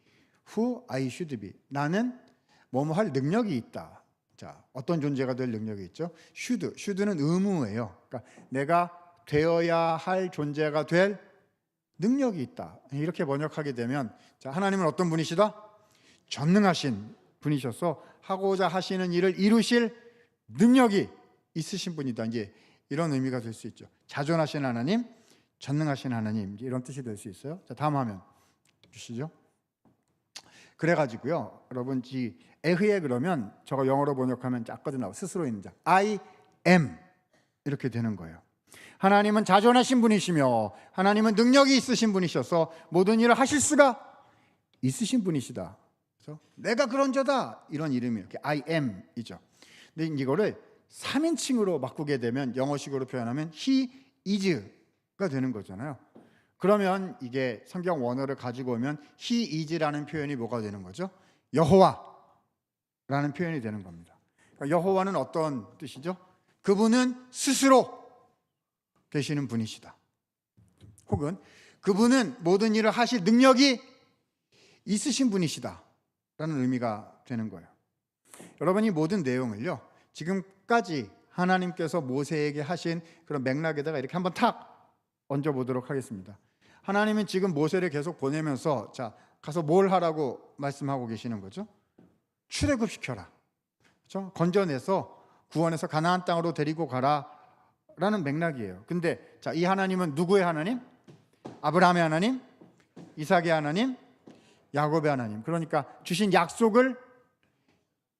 who I should be. 나는 뭐뭐 할 능력이 있다. 자, 어떤 존재가 될 능력이 있죠? should는 의무예요. 그러니까 내가 되어야 할 존재가 될 능력이 있다. 이렇게 번역하게 되면 자, 하나님은 어떤 분이시다? 전능하신 분이셔서 하고자 하시는 일을 이루실 능력이 있으신 분이다. 이제 이런 의미가 될 수 있죠. 자존하신 하나님, 전능하신 하나님, 이런 뜻이 될 수 있어요. 자, 다음 화면 주시죠. 그래가지고요, 여러분 이 에흐예 그러면 저거 영어로 번역하면 짝거든 나와 스스로 있는 자 I am 이렇게 되는 거예요. 하나님은 자존하신 분이시며 하나님은 능력이 있으신 분이셔서 모든 일을 하실 수가 있으신 분이시다. 그렇죠? 내가 그런저다 이런 이름이 이렇게 I am이죠. 근데 이거를 3인칭으로 바꾸게 되면 영어식으로 표현하면 he is가 되는 거잖아요. 그러면 이게 성경 원어를 가지고 오면 he is라는 표현이 뭐가 되는 거죠? 여호와라는 표현이 되는 겁니다. 그러니까 여호와는 어떤 뜻이죠? 그분은 스스로 계시는 분이시다. 혹은 그분은 모든 일을 하실 능력이 있으신 분이시다 라는 의미가 되는 거예요. 여러분, 이 모든 내용을요, 지금까지 하나님께서 모세에게 하신 그런 맥락에다가 이렇게 한번 탁 얹어보도록 하겠습니다. 하나님은 지금 모세를 계속 보내면서 자, 가서 뭘 하라고 말씀하고 계시는 거죠? 출애굽시켜라, 그렇죠? 건져내서 구원해서 가나안 땅으로 데리고 가라 라는 맥락이에요. 근데 자, 이 하나님은 누구의 하나님? 아브라함의 하나님, 이삭의 하나님, 야곱의 하나님. 그러니까 주신 약속을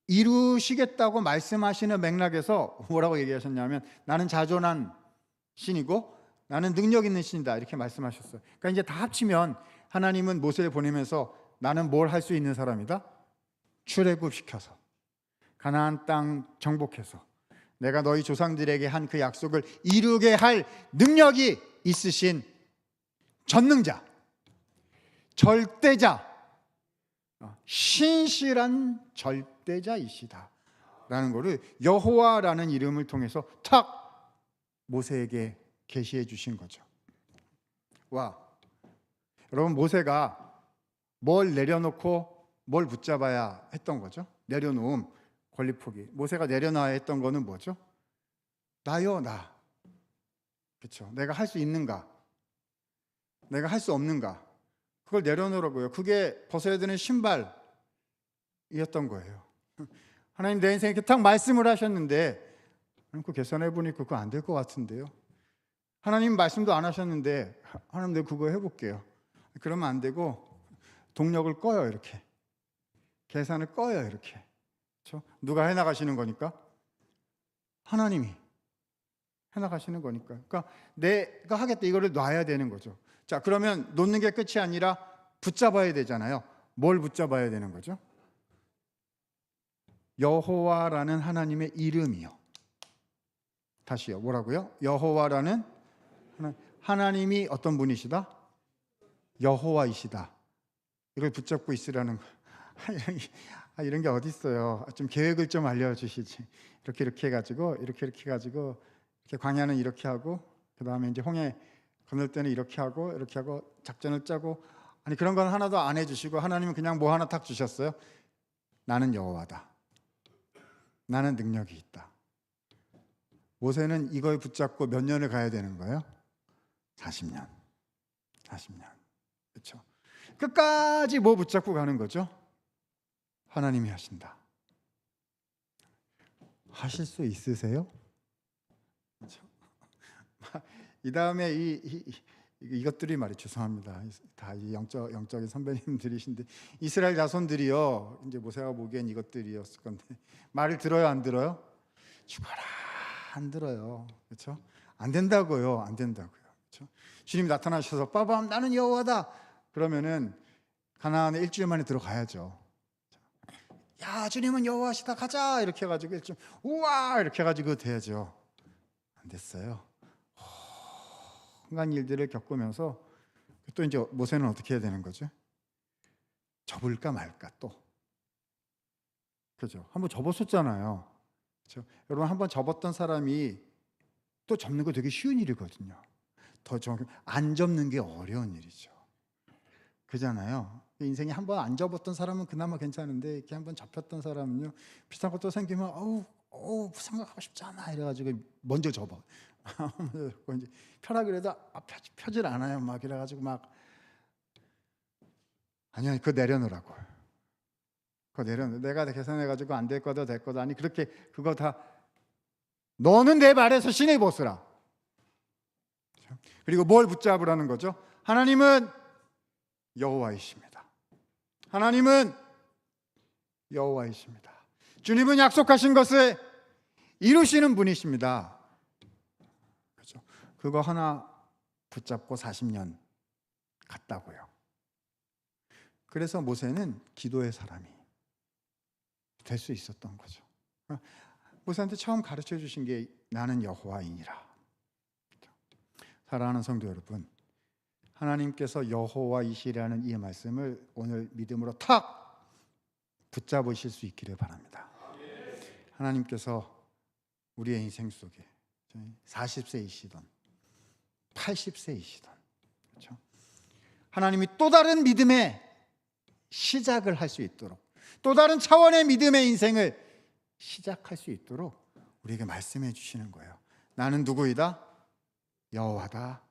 이루시겠다고 말씀하시는 맥락에서 뭐라고 얘기하셨냐면 나는 자존한 신이고 나는 능력 있는 신이다 이렇게 말씀하셨어요. 그러니까 이제 다 합치면 하나님은 모세를 보내면서 나는 뭘 할 수 있는 사람이다? 출애굽시켜서 가나안 땅 정복해서 내가 너희 조상들에게 한 그 약속을 이루게 할 능력이 있으신 전능자, 절대자, 신실한 절대자이시다 라는 것을 여호와라는 이름을 통해서 탁 모세에게 계시해 주신 거죠. 와, 여러분, 모세가 뭘 내려놓고 뭘 붙잡아야 했던 거죠? 내려놓음, 권리포기. 모세가 내려놔야 했던 거는 뭐죠? 나요, 나. 그렇죠? 내가 할 수 있는가? 내가 할 수 없는가? 그걸 내려놓으라고요. 그게 벗어야 되는 신발이었던 거예요. 하나님, 내 인생에 이렇게 딱 말씀을 하셨는데 그 계산해 보니 그거 안 될 것 같은데요. 하나님 말씀도 안 하셨는데 하나님, 내가 그거 해볼게요. 그러면 안 되고 동력을 꺼요. 이렇게 계산을 꺼요. 이렇게. 그렇죠? 누가 해나가시는 거니까? 하나님이 해나가시는 거니까. 그러니까 내가 하겠다 이거를 놔야 되는 거죠. 자, 그러면 놓는 게 끝이 아니라 붙잡아야 되잖아요. 뭘 붙잡아야 되는 거죠? 여호와라는 하나님의 이름이요. 다시요. 뭐라고요? 여호와라는 하나님이 어떤 분이시다? 여호와이시다. 이걸 붙잡고 있으라는 거. 이런 게 어디 있어요? 좀 계획을 좀 알려주시지. 이렇게 해가지고 이렇게 해가지고 이렇게 광야는 이렇게 하고 그 다음에 이제 홍해 건널 때는 이렇게 하고 작전을 짜고, 아니 그런 건 하나도 안 해주시고 하나님은 그냥 뭐 하나 탁 주셨어요. 나는 여호와다. 나는 능력이 있다. 모세는 이걸 붙잡고 몇 년을 가야 되는 거예요? 40년. 그렇죠? 끝까지 뭐 붙잡고 가는 거죠? 하나님이 하신다. 하실 수 있으세요? 그렇죠? 이 다음에 이것들이 말이 죄송합니다. 다 이 영적인 선배님들이신데 이스라엘 자손들이요. 이제 모세가 보기엔 이것들이었을 건데 말을 들어요, 안 들어요? 죽어라, 안 들어요. 그렇죠? 안 된다고요. 그렇죠? 주님이 나타나셔서 빠밤 나는 여호와다. 그러면은 가나안에 일주일 만에 들어가야죠. 야, 주님은 여호와시다, 가자 이렇게 해가지고 일주일, 우와 이렇게 해가지고 돼야죠. 안 됐어요. 순간 일들을 겪으면서 또 이제 모세는 어떻게 해야 되는 거죠? 접을까 말까 또. 그죠? 한번 접었었잖아요. 그렇죠? 여러분, 한번 접었던 사람이 또 접는 거 되게 쉬운 일이거든요. 더 안 접는 게 어려운 일이죠. 그잖아요. 인생에 한번 안 접었던 사람은 그나마 괜찮은데 이렇게 한번 접혔던 사람은요, 비슷한 것도 생기면 어우 생각하고 싶지 않아 이래가지고 먼저 접어. 이제 펴라 그래도 펴질 않아요. 막 이래가지고 막 아니야, 그거 내려놓으라고. 그거 내려놓. 내가 계산해가지고 안 될 거다 될 거다. 아니 그렇게 그거 다 너는 내 발에서 신의 벗으라. 그리고 뭘 붙잡으라는 거죠? 하나님은 여호와이십니다. 하나님은 여호와이십니다. 주님은 약속하신 것을 이루시는 분이십니다. 그렇죠? 그거 하나 붙잡고 40년 갔다고요. 그래서 모세는 기도의 사람이 될 수 있었던 거죠. 모세한테 처음 가르쳐 주신 게 나는 여호와이니라. 사랑하는 성도 여러분, 하나님께서 여호와이시라는 이 말씀을 오늘 믿음으로 탁 붙잡으실 수 있기를 바랍니다. 하나님께서 우리의 인생 속에 40세이시던 80세이시던, 그렇죠? 하나님이 또 다른 믿음의 시작을 할 수 있도록, 또 다른 차원의 믿음의 인생을 시작할 수 있도록 우리에게 말씀해 주시는 거예요. 나는 누구이다? 여호와다.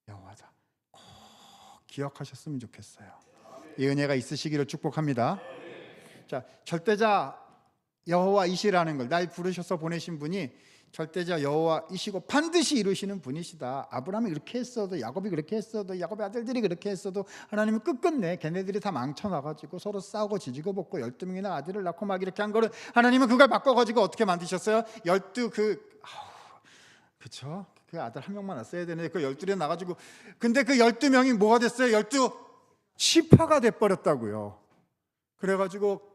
여호와다. 꼭 기억하셨으면 좋겠어요. 이 은혜가 있으시기를 축복합니다. 자, 절대자 여호와이시라는 걸, 날 부르셔서 보내신 분이 절대자 여호와이시고 반드시 이루시는 분이시다. 아브라함이 이렇게 했어도, 야곱이 그렇게 했어도, 야곱의 아들들이 그렇게 했어도 하나님은 끝끝내 걔네들이 다 망쳐나가지고 서로 싸우고 지지고 볶고 12명이나 아들을 낳고 막 이렇게 한 거를 하나님은 그걸 바꿔가지고 어떻게 만드셨어요? 12 그쵸? 그 아들 한 명만 낳았어야 되는데 그 12이 나가지고, 근데 그 12명이 뭐가 됐어요? 12 지파가 돼버렸다고요. 그래가지고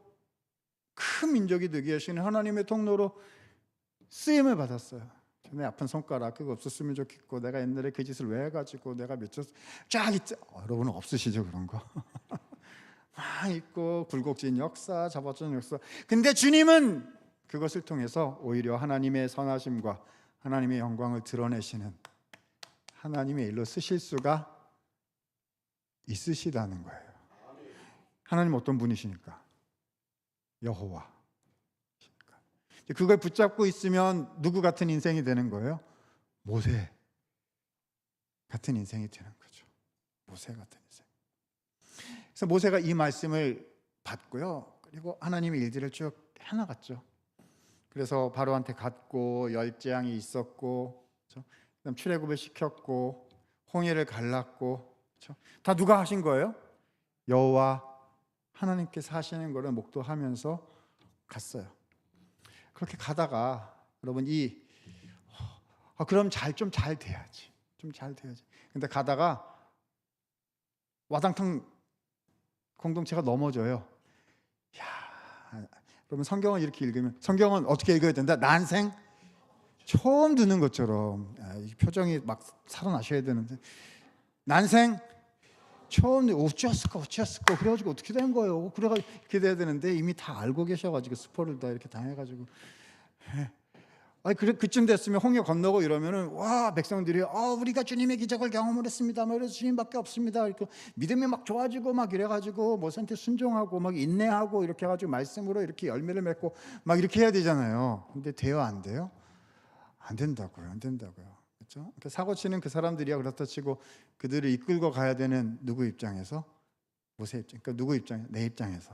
큰 민족이 되게 하시는 하나님의 통로로 쓰임을 받았어요. 내 아픈 손가락 그거 없었으면 좋겠고, 내가 옛날에 그 짓을 왜 해가지고 내가 쫙 있죠. 여러분은 없으시죠 그런 거? 막 있고 굴곡진 역사, 잡아준 역사. 근데 주님은 그것을 통해서 오히려 하나님의 선하심과 하나님의 영광을 드러내시는 하나님의 일로 쓰실 수가 있으시다는 거예요. 하나님 어떤 분이시니까? 여호와. 그걸 붙잡고 있으면 누구 같은 인생이 되는 거예요? 모세 같은 인생이 되는 거죠. 모세 같은 인생. 그래서 모세가 이 말씀을 받고요, 그리고 하나님의 일들을 쭉 해나갔죠. 그래서 바로한테 갔고, 열재앙이 있었고, 그렇죠? 그다음 출애굽을 시켰고, 홍해를 갈랐고, 그렇죠? 다 누가 하신 거예요? 여호와 하나님께서 하시는 거를 목도하면서 갔어요. 그렇게 가다가 여러분 그럼 좀 잘 돼야지. 근데 가다가 와당탕 공동체가 넘어져요. 여러분 성경을 이렇게 읽으면, 성경은 어떻게 읽어야 된다? 난생 처음 듣는 것처럼. 이 표정이 막 살아나셔야 되는데, 난생 처음 어찌었을까 그래가지고 어떻게 된 거예요? 그래가지고 이렇게 돼야 되는데 이미 다 알고 계셔가지고 스포를 다 이렇게 당해가지고, 그쯤 됐으면 홍해 건너고 이러면은 와, 백성들이 우리가 주님의 기적을 경험을 했습니다. 그래서 주님밖에 없습니다. 이렇게 믿음이 막 좋아지고 막 이래가지고 모세한테 순종하고 막 인내하고 이렇게 해가지고 말씀으로 이렇게 열매를 맺고 막 이렇게 해야 되잖아요. 근데 돼요, 안 돼요? 안 된다고요. 그렇죠? 그러니까 사고 치는 그 사람들이야 그렇다 치고 그들을 이끌고 가야 되는 누구 입장에서? 모세 입장. 그러니까 누구 입장? 내 입장에서.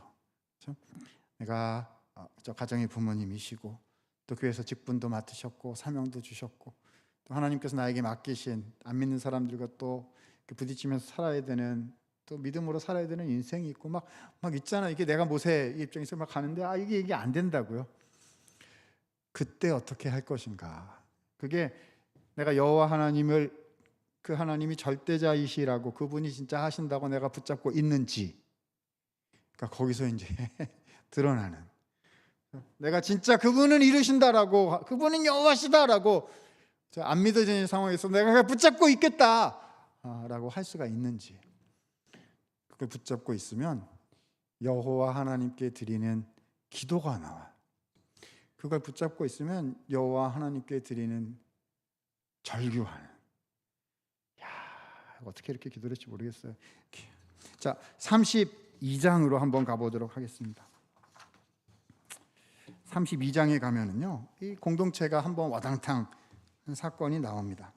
그렇죠? 내가 저 가정의 부모님이시고, 또 교회에서 직분도 맡으셨고 사명도 주셨고, 또 하나님께서 나에게 맡기신 안 믿는 사람들과 또 부딪히면서 살아야 되는, 또 믿음으로 살아야 되는 인생이 있고 막 있잖아. 이게 내가 모세 입장에서 막 가는데 이게 안 된다고요. 그때 어떻게 할 것인가? 그게 내가 여호와 하나님을, 그 하나님이 절대자이시라고, 그분이 진짜 하신다고 내가 붙잡고 있는지, 그러니까 거기서 이제 드러나는, 내가 진짜 그분은 이루신다라고, 그분은 여호와시다라고 안 믿어지는 상황에서 내가 붙잡고 있겠다라고 할 수가 있는지. 그걸 붙잡고 있으면 여호와 하나님께 드리는 기도가 나와. 그걸 붙잡고 있으면 여호와 하나님께 드리는 절규하는. 어떻게 이렇게 기도를 할지 모르겠어요. 자, 32장으로 한번 가보도록 하겠습니다. 32장에 가면은요, 이 공동체가 한번 와당탕 사건이 나옵니다.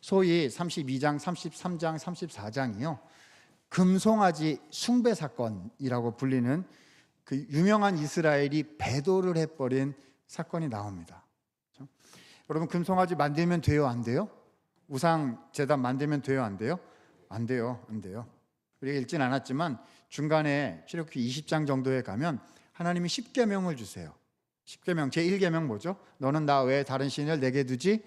소위 32장, 33장, 34장이요, 금송아지 숭배 사건이라고 불리는 그 유명한 이스라엘이 배도를 해버린 사건이 나옵니다. 그렇죠? 여러분, 금송아지 만들면 돼요, 안 돼요? 우상 제단 만들면 돼요, 안 돼요? 안 돼요. 우리가 읽진 않았지만 중간에 출애굽기 20장 정도에 가면 하나님이 10계명을 주세요. 10계명, 제1계명 뭐죠? 너는 나 외에 다른 신을 내게 두지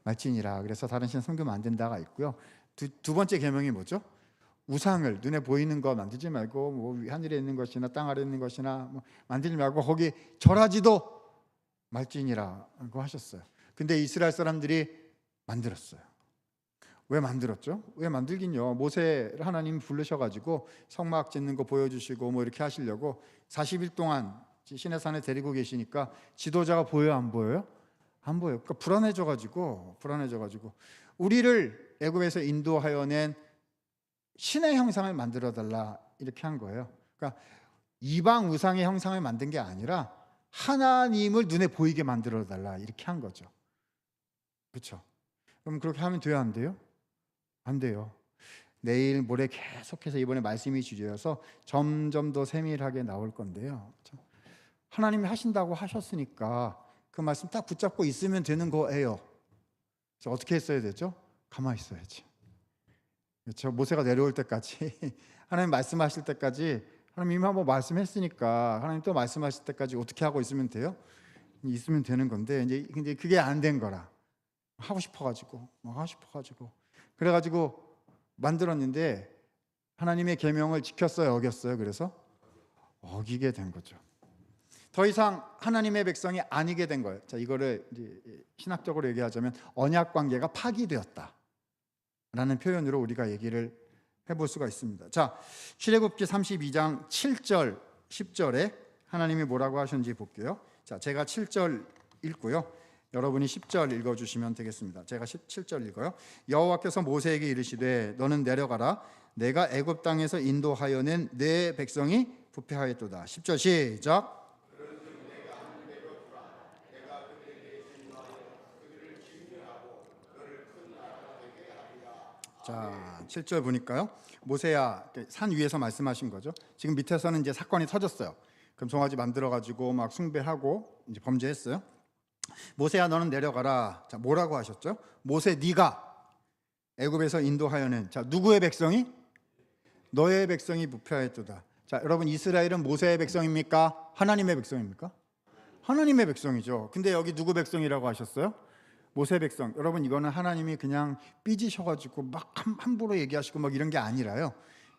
말지니라. 그래서 다른 신 섬기면 안 된다가 있고요. 두 번째 계명이 뭐죠? 우상을 눈에 보이는 거 만들지 말고 뭐 하늘에 있는 것이나 땅 아래에 있는 것이나 뭐 만들지 말고 거기 절하지도 말지니라고 하셨어요. 근데 이스라엘 사람들이 만들었어요. 왜 만들었죠? 왜 만들긴요. 모세를 하나님 부르셔가지고 성막 짓는 거 보여주시고 뭐 이렇게 하시려고 40일 동안 시내산에 데리고 계시니까 지도자가 보여요, 안 보여요? 안 보여요. 그러니까 불안해져가지고 우리를 애굽에서 인도하여 낸 신의 형상을 만들어 달라 이렇게 한 거예요. 그러니까 이방 우상의 형상을 만든 게 아니라 하나님을 눈에 보이게 만들어 달라 이렇게 한 거죠. 그렇죠? 그럼 그렇게 하면 돼요, 안 돼요? 안 돼요. 내일 모레 계속해서 이번에 말씀이 주제여서 점점 더 세밀하게 나올 건데요. 하나님이 하신다고 하셨으니까 그 말씀 딱 붙잡고 있으면 되는 거예요. 그래서 어떻게 했어야 되죠? 가만히 있어야지. 그렇죠? 모세가 내려올 때까지 하나님 말씀하실 때까지 하나님 이미 한번 말씀했으니까 하나님 또 말씀하실 때까지 어떻게 하고 있으면 돼요? 있으면 되는 건데 이제 근데 그게 안 된 거라. 하고 싶어가지고 그래가지고 만들었는데 하나님의 계명을 지켰어요, 어겼어요? 그래서 어기게 된 거죠. 더 이상 하나님의 백성이 아니게 된 거예요. 자, 이거를 이제 신학적으로 얘기하자면 언약 관계가 파기되었다라는 표현으로 우리가 얘기를 해볼 수가 있습니다. 자, 출애굽기 32장 7절 10절에 하나님이 뭐라고 하셨는지 볼게요. 자, 제가 7절 읽고요. 여러분이 10절 읽어주시면 되겠습니다. 제가 17절 읽어요. 여호와께서 모세에게 이르시되 너는 내려가라. 내가 애굽 땅에서 인도하여 낸 내 백성이 부패하였도다. 10절 시작. 자, 7절 보니까요. 모세야, 산 위에서 말씀하신 거죠. 지금 밑에서는 이제 사건이 터졌어요. 금송아지 만들어 가지고 막 숭배하고 이제 범죄했어요. 모세야 너는 내려가라. 자, 뭐라고 하셨죠? 모세 네가 애굽에서 인도하여낸 자, 누구의 백성이? 너의 백성이 부패하였도다. 자, 여러분 이스라엘은 모세의 백성입니까? 하나님의 백성입니까? 하나님의 백성이죠. 근데 여기 누구 백성이라고 하셨어요? 모세 백성. 여러분 이거는 하나님이 그냥 삐지셔가지고 막 함부로 얘기하시고 막 이런 게 아니라요.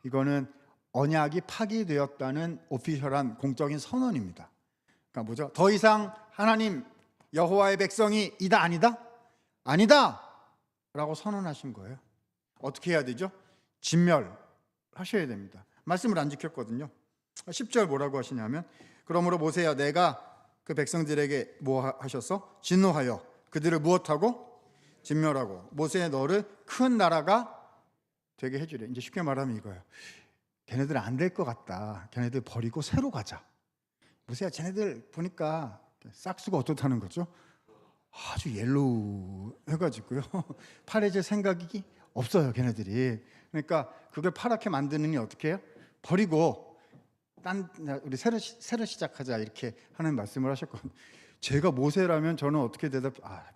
이거는 언약이 파기되었다는 오피셜한 공적인 선언입니다. 그러니까 뭐죠? 더 이상 하나님 여호와의 백성이 이다 아니다? 아니다! 라고 선언하신 거예요. 어떻게 해야 되죠? 진멸하셔야 됩니다. 말씀을 안 지켰거든요. 10절 뭐라고 하시냐면 그러므로 모세야 내가 그 백성들에게 뭐 하셨어? 진노하여 그들을 무엇하고? 진멸하고 모세의 너를 큰 나라가 되게 해주래. 이제 쉽게 말하면 이거예요. 걔네들 안 될 것 같다. 걔네들 버리고 새로 가자. 모세야 쟤네들 보니까 싹수가 어떻다는 거죠? 아주 옐로우 해가지고요. 파래질 생각이 없어요, 걔네들이. 그러니까 그걸 파랗게 만드느니 어떻게 해요? 버리고 우리 새로 시작하자 이렇게 하는 말씀을 하셨거든요. 제가 모세라면 저는 어떻게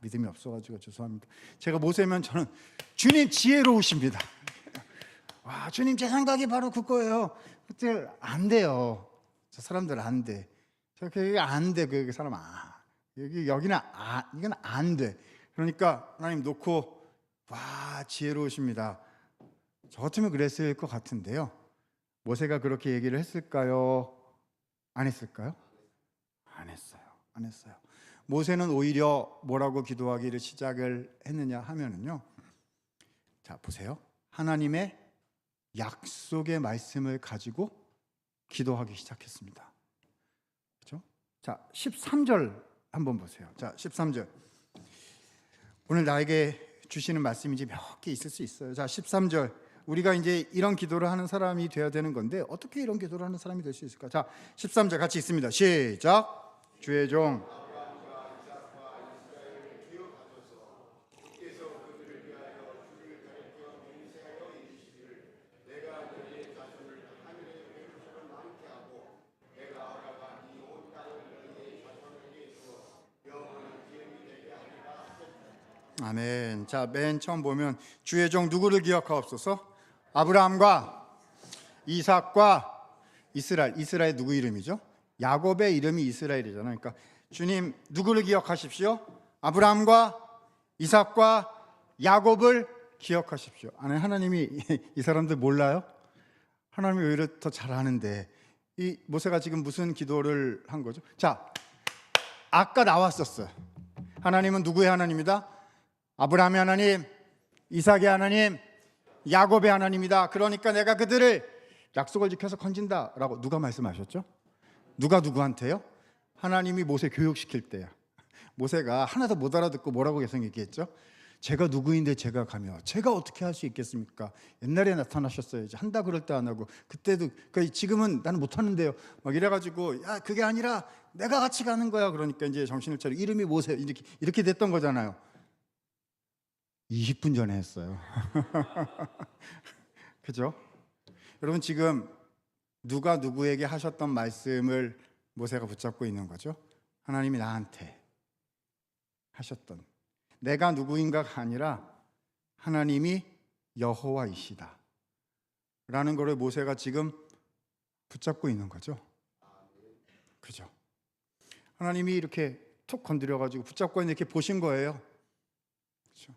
믿음이 없어가지고 죄송합니다. 제가 모세면 저는 주님 지혜로우십니다. 와, 주님 제 생각이 바로 그거예요. 그때 안 돼요. 저 사람들 안 돼. 그게 안 돼. 그 사람 여기는 이건 안 돼. 그러니까 하나님 놓고 와 지혜로우십니다. 저 같으면 그랬을 것 같은데요. 모세가 그렇게 얘기를 했을까요? 안 했을까요? 안 했어요. 모세는 오히려 뭐라고 기도하기를 시작을 했느냐 하면은요. 자 보세요. 하나님의 약속의 말씀을 가지고 기도하기 시작했습니다. 그렇죠? 자 13절 한번 보세요. 자 13절 오늘 나에게 주시는 말씀이 이제 몇 개 있을 수 있어요. 자 13절 우리가 이제 이런 기도를 하는 사람이 되어야 되는 건데 어떻게 이런 기도를 하는 사람이 될 수 있을까? 자 13절 같이 읽습니다. 시작. 주의 종 아멘. 자, 맨 처음 보면 주의 종 누구를 기억하옵소서? 아브라함과 이삭과 이스라엘 누구 이름이죠? 야곱의 이름이 이스라엘이잖아요. 그러니까 주님 누구를 기억하십시오? 아브라함과 이삭과 야곱을 기억하십시오. 아니 하나님이 이 사람들 몰라요? 하나님이 오히려 더 잘하는데 이 모세가 지금 무슨 기도를 한 거죠? 자, 아까 나왔었어요. 하나님은 누구의 하나님이다? 아브라함의 하나님, 이삭의 하나님, 야곱의 하나님이다. 그러니까 내가 그들을 약속을 지켜서 건진다라고 누가 말씀하셨죠? 누가 누구한테요? 하나님이 모세 교육시킬 때야. 모세가 하나도 못 알아듣고 뭐라고 계속 얘기했죠? 제가 누구인데 제가 가며 제가 어떻게 할 수 있겠습니까? 옛날에 나타나셨어야지. 한다 그럴 때 안 하고 그때도 그러니까 지금은 나는 못 하는데요. 막 이래가지고 야 그게 아니라 내가 같이 가는 거야. 그러니까 이제 정신을 차리고 이름이 모세 이렇게 됐던 거잖아요. 20분 전에 했어요. 그죠? 여러분 지금 누가 누구에게 하셨던 말씀을 모세가 붙잡고 있는 거죠? 하나님이 나한테 하셨던, 내가 누구인가가 아니라 하나님이 여호와이시다 라는 거를 모세가 지금 붙잡고 있는 거죠. 그죠? 하나님이 이렇게 툭 건드려가지고 붙잡고 있는 이렇게 보신 거예요. 그렇죠?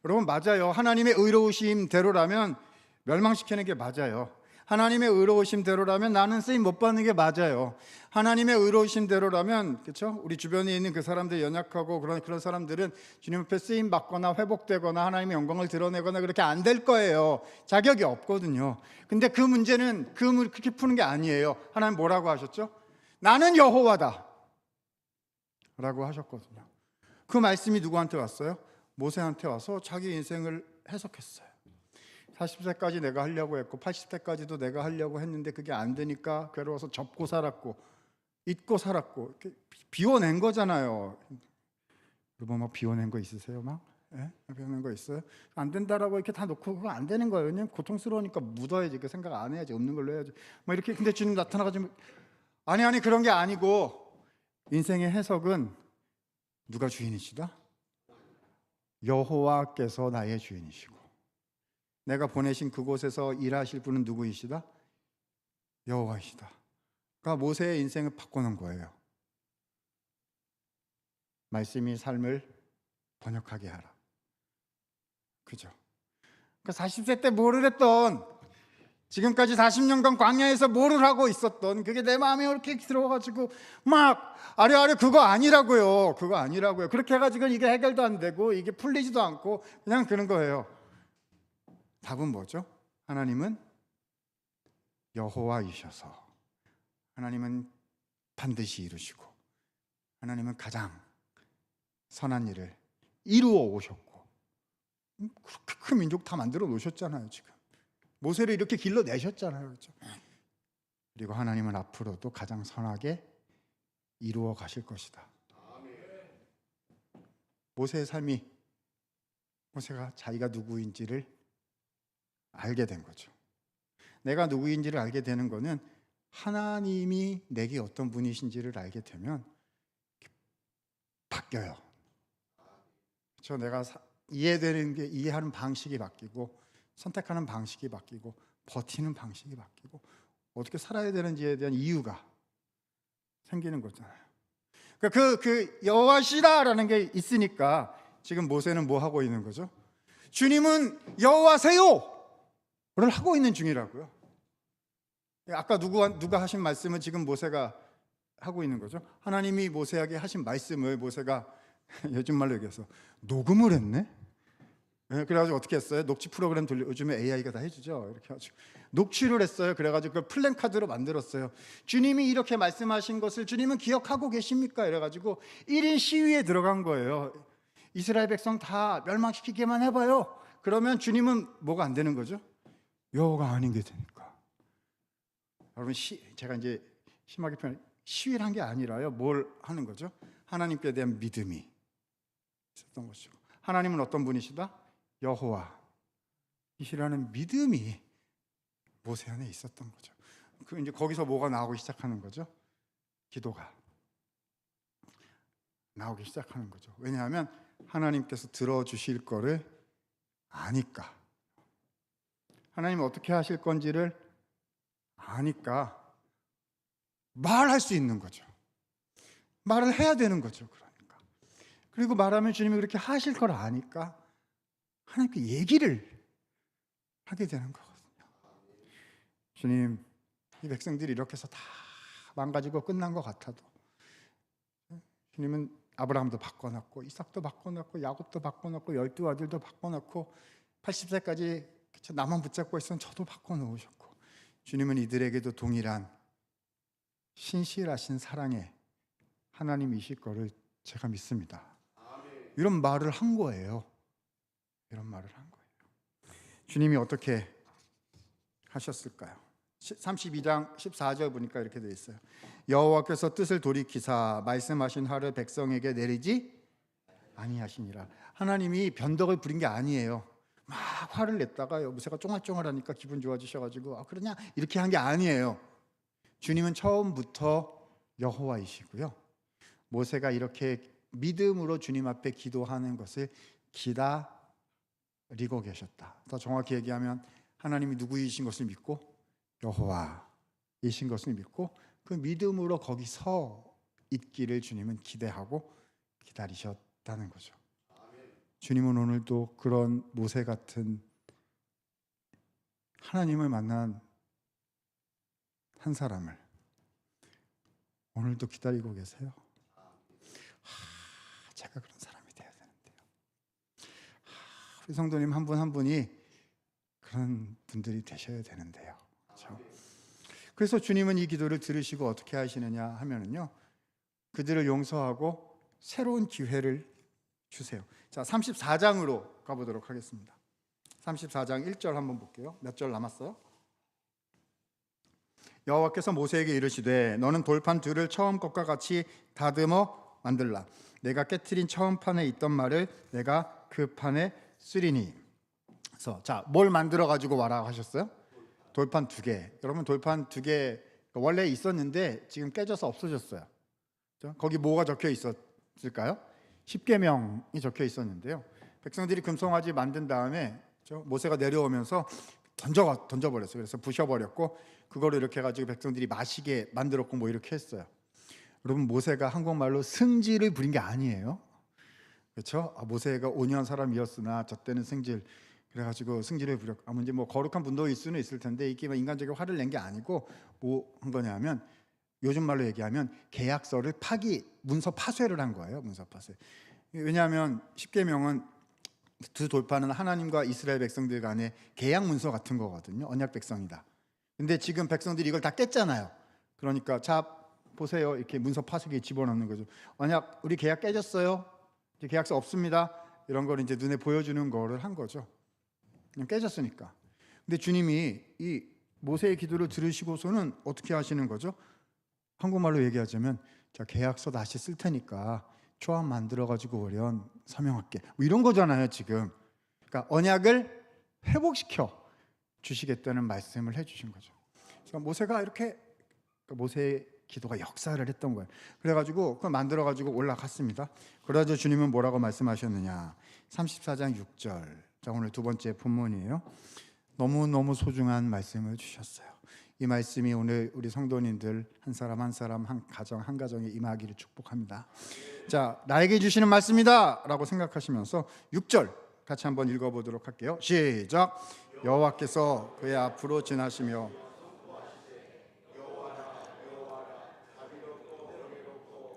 여러분 맞아요. 하나님의 의로우심대로라면 멸망시키는 게 맞아요. 하나님의 의로우심대로라면 나는 쓰임 못 받는 게 맞아요. 하나님의 의로우심대로라면 그렇죠? 우리 주변에 있는 그 사람들 연약하고 그런 사람들은 주님 앞에 쓰임 받거나 회복되거나 하나님의 영광을 드러내거나 그렇게 안 될 거예요. 자격이 없거든요. 근데 그 문제는 그렇게 푸는 게 아니에요. 하나님 뭐라고 하셨죠? 나는 여호와다 라고 하셨거든요. 그 말씀이 누구한테 왔어요? 모세한테 와서 자기 인생을 해석했어요. 40세까지 내가 하려고 했고 80세까지도 내가 하려고 했는데 그게 안 되니까 괴로워서 접고 살았고 잊고 살았고 비워낸 거잖아요. 여러분 막 비워낸 거 있으세요? 막? 예? 비워낸 거 있어요? 안 된다라고 이렇게 다 놓고 그거 안 되는 거예요. 왜냐면 고통스러우니까 묻어야지. 그 생각 안 해야지. 없는 걸로 해야지. 막 이렇게 근데 주님 나타나가지고 아니 그런 게 아니고 인생의 해석은 누가 주인이시다? 여호와께서 나의 주인이시고 내가 보내신 그곳에서 일하실 분은 누구이시다? 여호와이시다. 그러니까 모세의 인생을 바꾸는 거예요. 말씀이 삶을 번역하게 하라. 그죠? 그러니까 40세 때 뭐를 했던 지금까지 40년간 광야에서 뭐를 하고 있었던 그게 내 마음에 이렇게 들어가지고 막 아래 그거 아니라고요. 그거 아니라고요. 그렇게 해가지고 이게 해결도 안 되고 이게 풀리지도 않고 그냥 그런 거예요. 답은 뭐죠? 하나님은 여호와이셔서 하나님은 반드시 이루시고 하나님은 가장 선한 일을 이루어 오셨고 그렇게 큰 민족 다 만들어 놓으셨잖아요. 지금 모세를 이렇게 길러내셨잖아요. 그렇죠? 그리고 하나님은 앞으로도 가장 선하게 이루어 가실 것이다. 모세의 삶이 모세가 자기가 누구인지를 알게 된 거죠. 내가 누구인지를 알게 되는 거는 하나님이 내게 어떤 분이신지를 알게 되면 바뀌어요. 그렇죠? 내가 이해되는 게 이해하는 방식이 바뀌고 선택하는 방식이 바뀌고 버티는 방식이 바뀌고 어떻게 살아야 되는지에 대한 이유가 생기는 거잖아요. 그러니까 그 여호와시라라는 게 있으니까 지금 모세는 뭐 하고 있는 거죠? 주님은 여호와세요 를 하고 있는 중이라고요. 아까 누가 하신 말씀은 지금 모세가 하고 있는 거죠. 하나님이 모세에게 하신 말씀을 모세가 요즘 말로 얘기해서 녹음을 했네. 그래가지고 어떻게 했어요? 녹취 프로그램 요즘에 AI가 다 해주죠. 이렇게 해가지고 녹취를 했어요. 그래가지고 그걸 플랜카드로 만들었어요. 주님이 이렇게 말씀하신 것을 주님은 기억하고 계십니까? 이래가지고 1인 시위에 들어간 거예요. 이스라엘 백성 다 멸망시키기만 해봐요. 그러면 주님은 뭐가 안 되는 거죠? 여호가 아닌 게 되니까. 여러분 제가 이제 심하게 표현 시위를 한 게 아니라요. 뭘 하는 거죠? 하나님께 대한 믿음이 있었던 거죠. 하나님은 어떤 분이시다? 여호와이시라는 믿음이 모세 안에 있었던 거죠. 그 이제 거기서 뭐가 나오기 시작하는 거죠? 기도가 나오기 시작하는 거죠. 왜냐하면 하나님께서 들어주실 거를 아니까. 하나님은 어떻게 하실 건지를 아니까 말할 수 있는 거죠. 말을 해야 되는 거죠. 그러니까. 그리고 말하면 주님이 그렇게 하실 걸 아니까 하나님께 얘기를 하게 되는 거거든요. 주님, 이 백성들이 이렇게 해서 다 망가지고 끝난 것 같아도 주님은 아브라함도 바꿔놨고 이삭도 바꿔놨고 야곱도 바꿔놨고 12아들도 바꿔놨고 80세까지 나만 붙잡고 있으면 저도 바꿔놓으셨고 주님은 이들에게도 동일한 신실하신 사랑의 하나님이실 거를 제가 믿습니다. 이런 말을 한 거예요. 이런 말을 한 거예요. 주님이 어떻게 하셨을까요? 32장 14절 보니까 이렇게 되어 있어요. 여호와께서 뜻을 돌이키사 말씀하신 화를 백성에게 내리지 아니하시니라. 하나님이 변덕을 부린 게 아니에요. 막 화를 냈다가 모세가 쫑알쫑알하니까 기분 좋아지셔가지고 그러냐 이렇게 한 게 아니에요. 주님은 처음부터 여호와이시고요. 모세가 이렇게 믿음으로 주님 앞에 기도하는 것을 기다리고 계셨다. 더 정확히 얘기하면 하나님이 누구이신 것을 믿고 여호와이신 것을 믿고 그 믿음으로 거기 서 있기를 주님은 기대하고 기다리셨다는 거죠. 주님은 오늘도 그런 모세 같은 하나님을 만난 한 사람을 오늘도 기다리고 계세요. 제가 그런 사람이 되어야 되는데요. 우리 성도님 한 분 한 분이 그런 분들이 되셔야 되는데요. 그렇죠? 그래서 주님은 이 기도를 들으시고 어떻게 하시느냐 하면은요, 그들을 용서하고 새로운 기회를 주세요. 자, 34장으로 가보도록 하겠습니다. 34장 1절 한번 볼게요. 몇 절 남았어요? 여호와께서 모세에게 이르시되 너는 돌판 둘을 처음 것과 같이 다듬어 만들라. 내가 깨트린 처음 판에 있던 말을 내가 그 판에 쓰리니. 그래서 자, 뭘 만들어 가지고 와라 하셨어요? 돌판 2개. 여러분 돌판 2개 원래 있었는데 지금 깨져서 없어졌어요. 거기 뭐가 적혀 있었을까요? 10계명이 적혀 있었는데요. 백성들이 금송아지 만든 다음에 모세가 내려오면서 던져버렸어요. 그래서 부셔버렸고 그거를 이렇게 해가지고 백성들이 마시게 만들었고 뭐 이렇게 했어요. 여러분 모세가 한국말로 승질을 부린 게 아니에요. 그렇죠? 모세가 5년 사람이었으나 저 때는 승질 그래가지고 승질을 부렸고 이제 뭐 거룩한 분도일 수는 있을 텐데 이게 인간적으로 화를 낸 게 아니고 뭐 한 거냐면 요즘 말로 얘기하면 계약서를 문서 파쇄를 한 거예요. 문서 파쇄. 왜냐하면 10계명은 두 돌판은 하나님과 이스라엘 백성들 간의 계약 문서 같은 거거든요. 언약 백성이다. 근데 지금 백성들이 이걸 다 깼잖아요. 그러니까 자 보세요. 이렇게 문서 파쇄기에 집어넣는 거죠. 언약 우리 계약 깨졌어요. 이제 계약서 없습니다. 이런 걸 이제 눈에 보여주는 거를 한 거죠. 그냥 깨졌으니까. 근데 주님이 이 모세의 기도를 들으시고서는 어떻게 하시는 거죠? 한국말로 얘기하자면 자 계약서 다시 쓸 테니까 조합 만들어 가지고 오련 서명할게. 뭐 이런 거잖아요 지금. 그러니까 언약을 회복시켜 주시겠다는 말씀을 해주신 거죠. 그래서 모세가 이렇게 모세의 기도가 역사를 했던 거예요. 그래가지고 그걸 만들어 가지고 올라갔습니다. 그러자 주님은 뭐라고 말씀하셨느냐? 34장 6절. 자 오늘 두 번째 본문이에요. 너무너무 소중한 말씀을 주셨어요. 이 말씀이 오늘 우리 성도님들 한 사람 한 사람 한 가정 한 가정에 임하기를 축복합니다. 자 나에게 주시는 말씀이다 라고 생각하시면서 6절 같이 한번 읽어보도록 할게요. 시작. 여호와께서 그의 앞으로 지나시며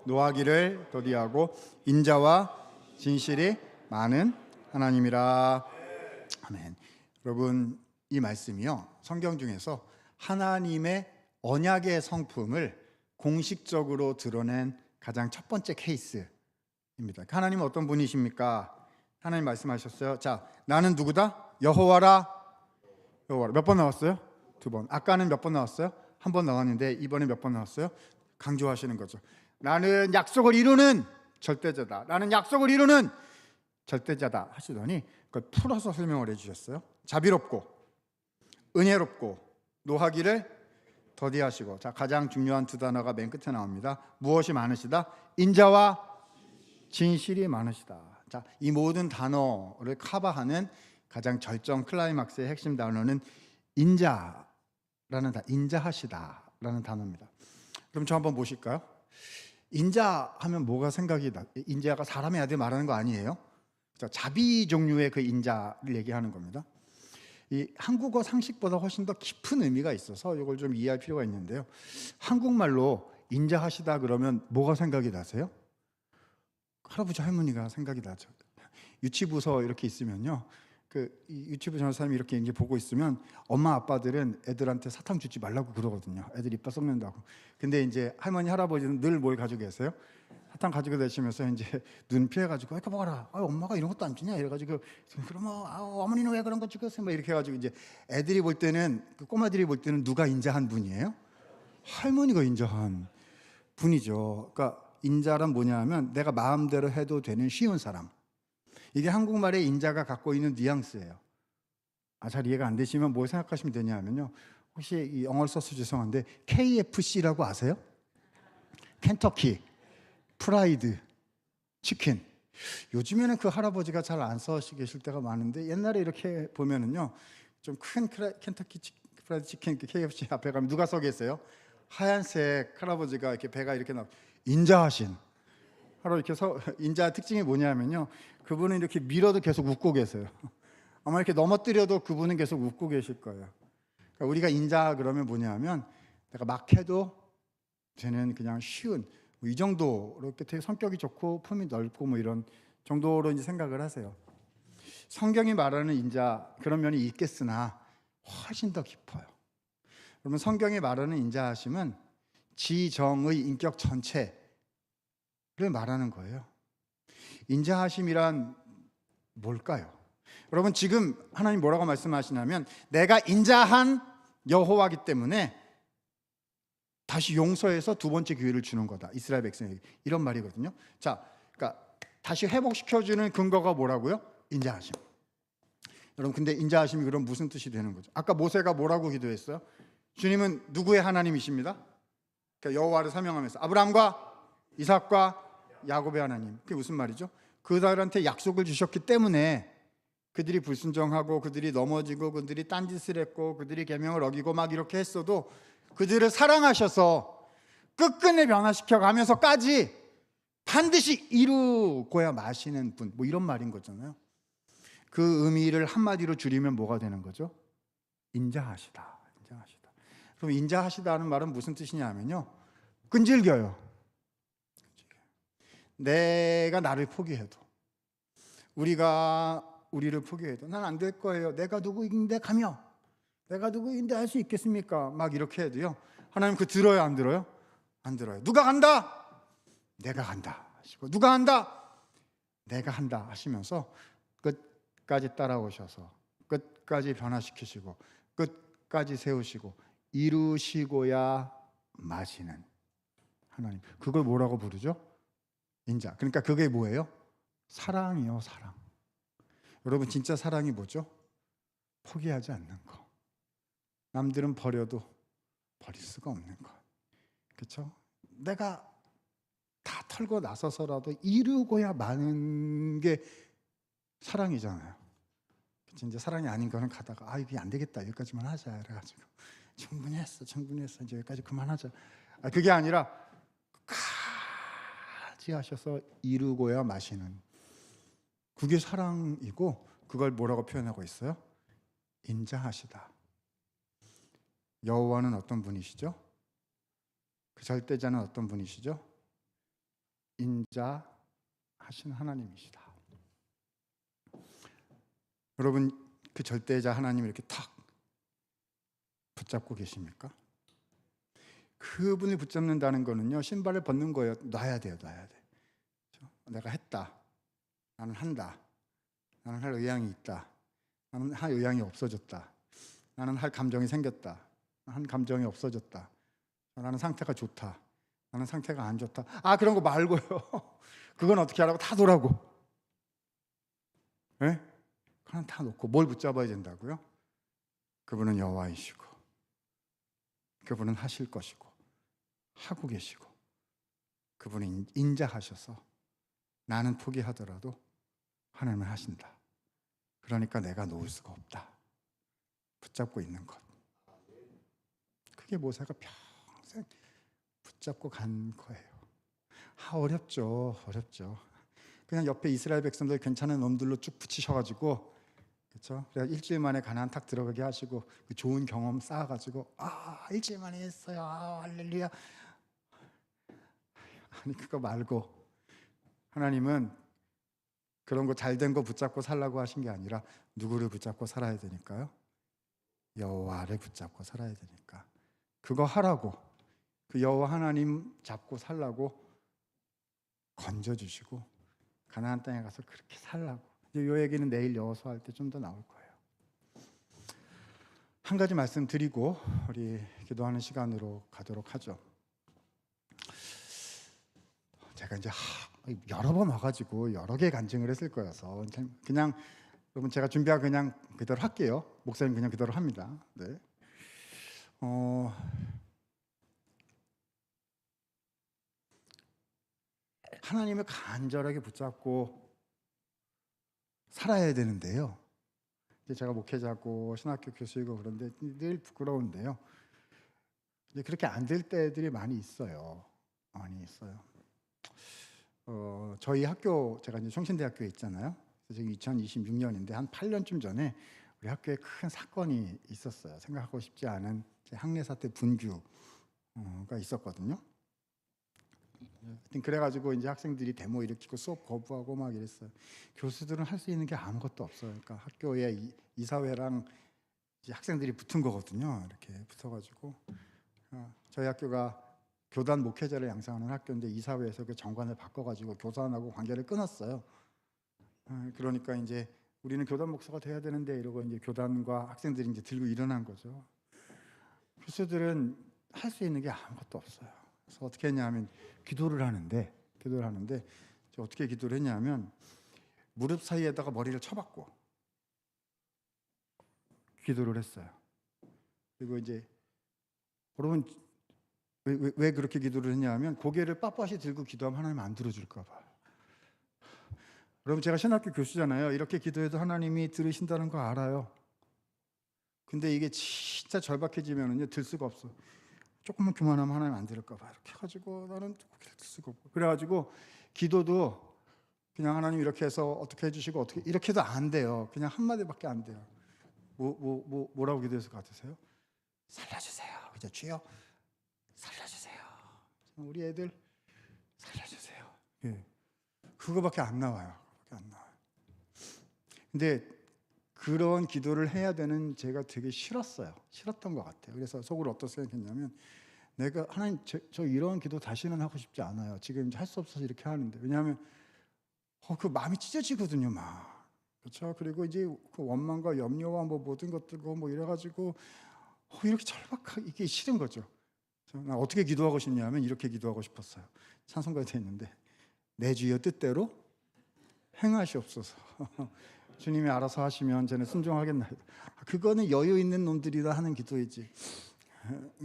노하기를 더디하고 인자와 진실이 많은 하나님이라. 아멘. 여러분 이 말씀이요 성경 중에서 하나님의 언약의 성품을 공식적으로 드러낸 가장 첫 번째 케이스입니다. 하나님은 어떤 분이십니까? 하나님 말씀하셨어요. 자, 나는 누구다? 여호와라. 여호와라. 몇 번 나왔어요? 2번. 아까는 몇 번 나왔어요? 1번 나왔는데 이번에 몇 번 나왔어요? 강조하시는 거죠. 나는 약속을 이루는 절대자다. 나는 약속을 이루는 절대자다 하시더니 그걸 풀어서 설명을 해주셨어요. 자비롭고 은혜롭고 노하기를 더디하시고. 자 가장 중요한 두 단어가 맨 끝에 나옵니다. 무엇이 많으시다? 인자와 진실이 많으시다. 자, 이 모든 단어를 커버하는 가장 절정 클라이막스의 핵심 단어는 인자라는 인자하시다라는 단어입니다. 그럼 저 한번 보실까요? 인자하면 뭐가 생각이 나? 인자가 사람의 아들 말하는 거 아니에요? 자비 종류의 그 인자를 얘기하는 겁니다. 이 한국어 상식보다 훨씬 더 깊은 의미가 있어서 이걸 좀 이해할 필요가 있는데요. 한국말로 인자하시다 그러면 뭐가 생각이 나세요? 할아버지 할머니가 생각이 나죠. 유치부서 이렇게 있으면요, 이 유치부 전사님이 이렇게 이제 보고 있으면 엄마 아빠들은 애들한테 사탕 주지 말라고 그러거든요. 애들 이빨 썩는다고. 근데 이제 할머니 할아버지는 늘 뭘 가지고 계세요? 사탕 가지고 계시면서 이제 눈 피해가지고 이렇게 먹어라. 엄마가 이런 것도 안 주냐? 이래가지고 그러면 어머니는 왜 그런 거 주겠어요? 뭐 이렇게 해가지고 이제 애들이 볼 때는 꼬마들이 볼 때는 누가 인자한 분이에요? 할머니가 인자한 분이죠. 그러니까 인자란 뭐냐면 내가 마음대로 해도 되는 쉬운 사람. 이게 한국말의 인자가 갖고 있는 뉘앙스예요. 잘 이해가 안 되시면 뭘 생각하시면 되냐면요. 혹시 이 영어를 써서 죄송한데 KFC라고 아세요? 켄터키 프라이드 치킨. 요즘에는 그 할아버지가 잘 안 써시 계실 때가 많은데 옛날에 이렇게 보면은요, 좀 큰 켄터키 프라이드 치킨 KFC 앞에 가면 누가 써 계세요? 하얀색 할아버지가 이렇게 배가 이렇게 인자하신 바로 이렇게 인자 특징이 뭐냐면요, 그분은 이렇게 밀어도 계속 웃고 계세요. 아마 이렇게 넘어뜨려도 그분은 계속 웃고 계실 거예요. 그러니까 우리가 인자 그러면 뭐냐면 내가 막 해도 되는 그냥 쉬운 이 정도, 이렇게 되게 성격이 좋고 품이 넓고 뭐 이런 정도로 이제 생각을 하세요. 성경이 말하는 인자 그런 면이 있겠으나 훨씬 더 깊어요. 그러면 성경이 말하는 인자하심은 지정의 인격 전체를 말하는 거예요. 인자하심이란 뭘까요? 여러분, 지금 하나님 뭐라고 말씀하시냐면 내가 인자한 여호와이기 때문에 다시 용서해서 두 번째 기회를 주는 거다, 이스라엘 백성에게. 이런 말이거든요. 자, 그러니까 다시 회복시켜주는 근거가 뭐라고요? 인자하심. 여러분, 근데 인자하심이 그럼 무슨 뜻이 되는 거죠? 아까 모세가 뭐라고 기도했어요? 주님은 누구의 하나님이십니다? 그러니까 여호와를 설명하면서 아브라함과 이삭과 야곱의 하나님. 그게 무슨 말이죠? 그들한테 약속을 주셨기 때문에 그들이 불순종하고 그들이 넘어지고 그들이 딴짓을 했고 그들이 계명을 어기고 막 이렇게 했어도 그들을 사랑하셔서 끝끝내 변화시켜 가면서까지 반드시 이루고야 마시는 분, 뭐 이런 말인 거잖아요. 그 의미를 한마디로 줄이면 뭐가 되는 거죠? 인자하시다. 인자하시다. 그럼 인자하시다는 말은 무슨 뜻이냐면요, 끈질겨요. 내가 나를 포기해도, 우리가 우리를 포기해도 난 안 될 거예요. 내가 누구인데 가며, 내가 누구인데 할 수 있겠습니까? 막 이렇게 해도요, 하나님 그 들어요, 안 들어요? 안 들어요. 누가 간다? 내가 간다 하시고, 누가 한다? 내가 한다 하시면서 끝까지 따라오셔서 끝까지 변화시키시고 끝까지 세우시고 이루시고야 마시는 하나님. 그걸 뭐라고 부르죠? 인자. 그러니까 그게 뭐예요? 사랑이요, 사랑. 여러분, 진짜 사랑이 뭐죠? 포기하지 않는 거. 남들은 버려도 버릴 수가 없는 것. 그렇죠? 내가 다 털고 나서서라도 이루고야 마는 게 사랑이잖아요. 이제 사랑이 아닌 거는 가다가 이게 안 되겠다, 여기까지만 하자 그래가지고 충분히 했어 이제 여기까지 그만하자. 그게 아니라 끝까지 하셔서 이루고야 마시는, 그게 사랑이고, 그걸 뭐라고 표현하고 있어요? 인자하시다. 여호와는 어떤 분이시죠? 그 절대자는 어떤 분이시죠? 인자하신 하나님이시다. 여러분, 그 절대자 하나님을 이렇게 탁 붙잡고 계십니까? 그분을 붙잡는다는 거는요, 신발을 벗는 거예요. 놔야 돼요. 내가 했다, 나는 한다, 나는 할 의향이 있다, 나는 할 의향이 없어졌다, 나는 할 감정이 생겼다, 한 감정이 없어졌다, 나는 상태가 좋다, 나는 상태가 안 좋다. 그런 거 말고요. 그건 어떻게 하라고? 다 놓으라고. 네? 그냥 다 놓고 뭘 붙잡아야 된다고요? 그분은 여호와이시고, 그분은 하실 것이고, 하고 계시고, 그분은 인자하셔서 나는 포기하더라도 하나님은 하신다. 그러니까 내가 놓을 수가 없다. 붙잡고 있는 것. 그게 모세가 평생 붙잡고 간 거예요. 어렵죠. 그냥 옆에 이스라엘 백성들 괜찮은 놈들로 쭉 붙이셔가지고 그렇죠? 그래서 일주일 만에 가나안 탁 들어가게 하시고 그 좋은 경험 쌓아가지고 일주일 만에 했어요. 할렐루야. 아니 그거 말고 하나님은 그런 거 잘 된 거 붙잡고 살라고 하신 게 아니라 누구를 붙잡고 살아야 되니까요. 여호와를 붙잡고 살아야 되니까 그거 하라고 그 여호와 하나님 잡고 살라고 건져주시고 가나안 땅에 가서 그렇게 살라고. 이 얘기는 내일 여호수아 할 때 좀 더 나올 거예요. 한 가지 말씀드리고 우리 기도하는 시간으로 가도록 하죠. 제가 이제 여러 번 와가지고 여러 개 간증을 했을 거여서 그냥 여러분 제가 준비하고 그냥 그대로 할게요. 목사님 그냥 그대로 합니다. 네. 하나님을 간절하게 붙잡고 살아야 되는데요. 이제 제가 목회자고 신학교 교수이고 그런데 늘 부끄러운데요. 그렇게 안 될 때들이 많이 있어요. 많이 있어요. 저희 학교 제가 이제 총신대학교에 있잖아요. 그래서 지금 2026년인데 한 8년쯤 전에 우리 학교에 큰 사건이 있었어요. 생각하고 싶지 않은 학내 사태 분규가 있었거든요. 그래가지고 이제 학생들이 데모 일으키고 수업 거부하고 막 이랬어요. 교수들은 할 수 있는 게 아무것도 없어요. 그러니까 학교에 이사회랑 이제 학생들이 붙은 거거든요. 이렇게 붙어가지고 저희 학교가 교단 목회자를 양성하는 학교인데 이사회에서 그 정관을 바꿔가지고 교단하고 관계를 끊었어요. 그러니까 이제 우리는 교단 목사가 돼야 되는데 이러고 이제 교단과 학생들이 이제 들고 일어난 거죠. 교수들은 할 수 있는 게 아무것도 없어요. 그래서 어떻게 했냐면 기도를 하는데 어떻게 기도를 했냐면 무릎 사이에다가 머리를 쳐박고 기도를 했어요. 그리고 이제 여러분 왜 그렇게 기도를 했냐면 고개를 빳빳이 들고 기도하면 하나님 안 들어줄까 봐. 여러분 제가 신학교 교수잖아요. 이렇게 기도해도 하나님이 들으신다는 거 알아요. 근데 이게 진짜 절박해지면은요 들 수가 없어. 조금만 그만하면 하나님 안 들을까 봐. 이렇게 해가지고 나는 고개를 들 수가 없고 그래가지고 기도도 그냥 하나님 이렇게 해서 어떻게 해주시고 어떻게 이렇게 해도 안 돼요. 그냥 한마디밖에 안 돼요. 뭐라고 기도해서 같으세요? 살려주세요. 그죠? 주여 살려주세요. 우리 애들 살려주세요. 예. 그거밖에 안 나와요. 그거밖에 안 나와요. 근데 그런 기도를 해야 되는 제가 되게 싫었어요. 싫었던 것 같아요. 그래서 속으로 어떻게 생각했냐면 내가 하나님 저 이런 기도 다시는 하고 싶지 않아요. 지금 할 수 없어서 이렇게 하는데 왜냐하면 그 마음이 찢어지거든요, 막. 그렇죠? 그리고 이제 그 원망과 염려와 뭐 모든 것들고 뭐 이래가지고 이렇게 절박하게 이게 싫은 거죠. 나 어떻게 기도하고 싶냐면 이렇게 기도하고 싶었어요. 찬송가에 돼 있는데 내 주여 뜻대로 행하시옵소서. 주님이 알아서 하시면 저는 순종하겠나이다. 그거는 여유 있는 놈들이라 하는 기도이지.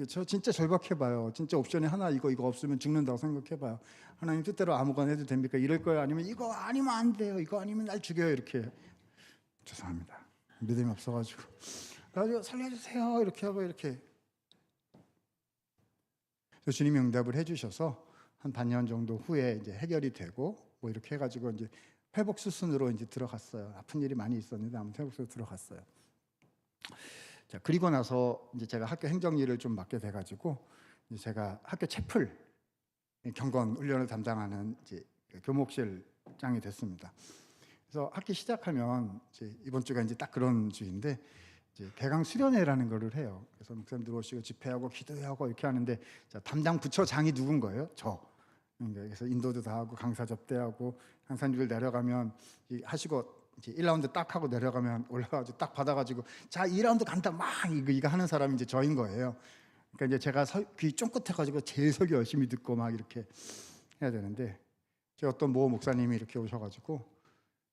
저 진짜 절박해봐요. 진짜 옵션이 하나 이거 없으면 죽는다고 생각해봐요. 하나님 뜻대로 아무거나 해도 됩니까? 이럴 거예요? 아니면 이거 아니면 안 돼요. 이거 아니면 날 죽여요. 이렇게. 죄송합니다. 믿음이 없어가지고. 그래가지고 살려주세요. 이렇게 하고 이렇게. 그래서 주님이 응답을 해주셔서 한 반년 정도 후에 이제 해결이 되고 뭐 이렇게 해가지고 이제 회복 수순으로 이제 들어갔어요. 아픈 일이 많이 있었는데 아무튼 회복 수순으로 들어갔어요. 자, 그리고 나서 이제 제가 학교 행정 일을 좀 맡게 돼가지고 이제 제가 학교 채플 경건 훈련을 담당하는 이제 교목실장이 됐습니다. 그래서 학기 시작하면 이제 이번 주가 이제 딱 그런 주인데 이제 개강 수련회라는 거를 해요. 그래서 목사님들 오시고 집회하고 기도하고 이렇게 하는데 자, 담당 부처장이 누군 거예요? 저. 그래서 인도도 다 하고 강사 접대하고 강사님들 내려가면 하시고 이제 1라운드 딱 하고 내려가면 올라가지고 딱 받아가지고 자 2라운드 간다 막 이거 하는 사람이 이제 저인 거예요. 그러니까 이제 제가 귀 쫑긋해가지고 제일 설교 열심히 듣고 막 이렇게 해야 되는데 제 어떤 모 목사님이 이렇게 오셔가지고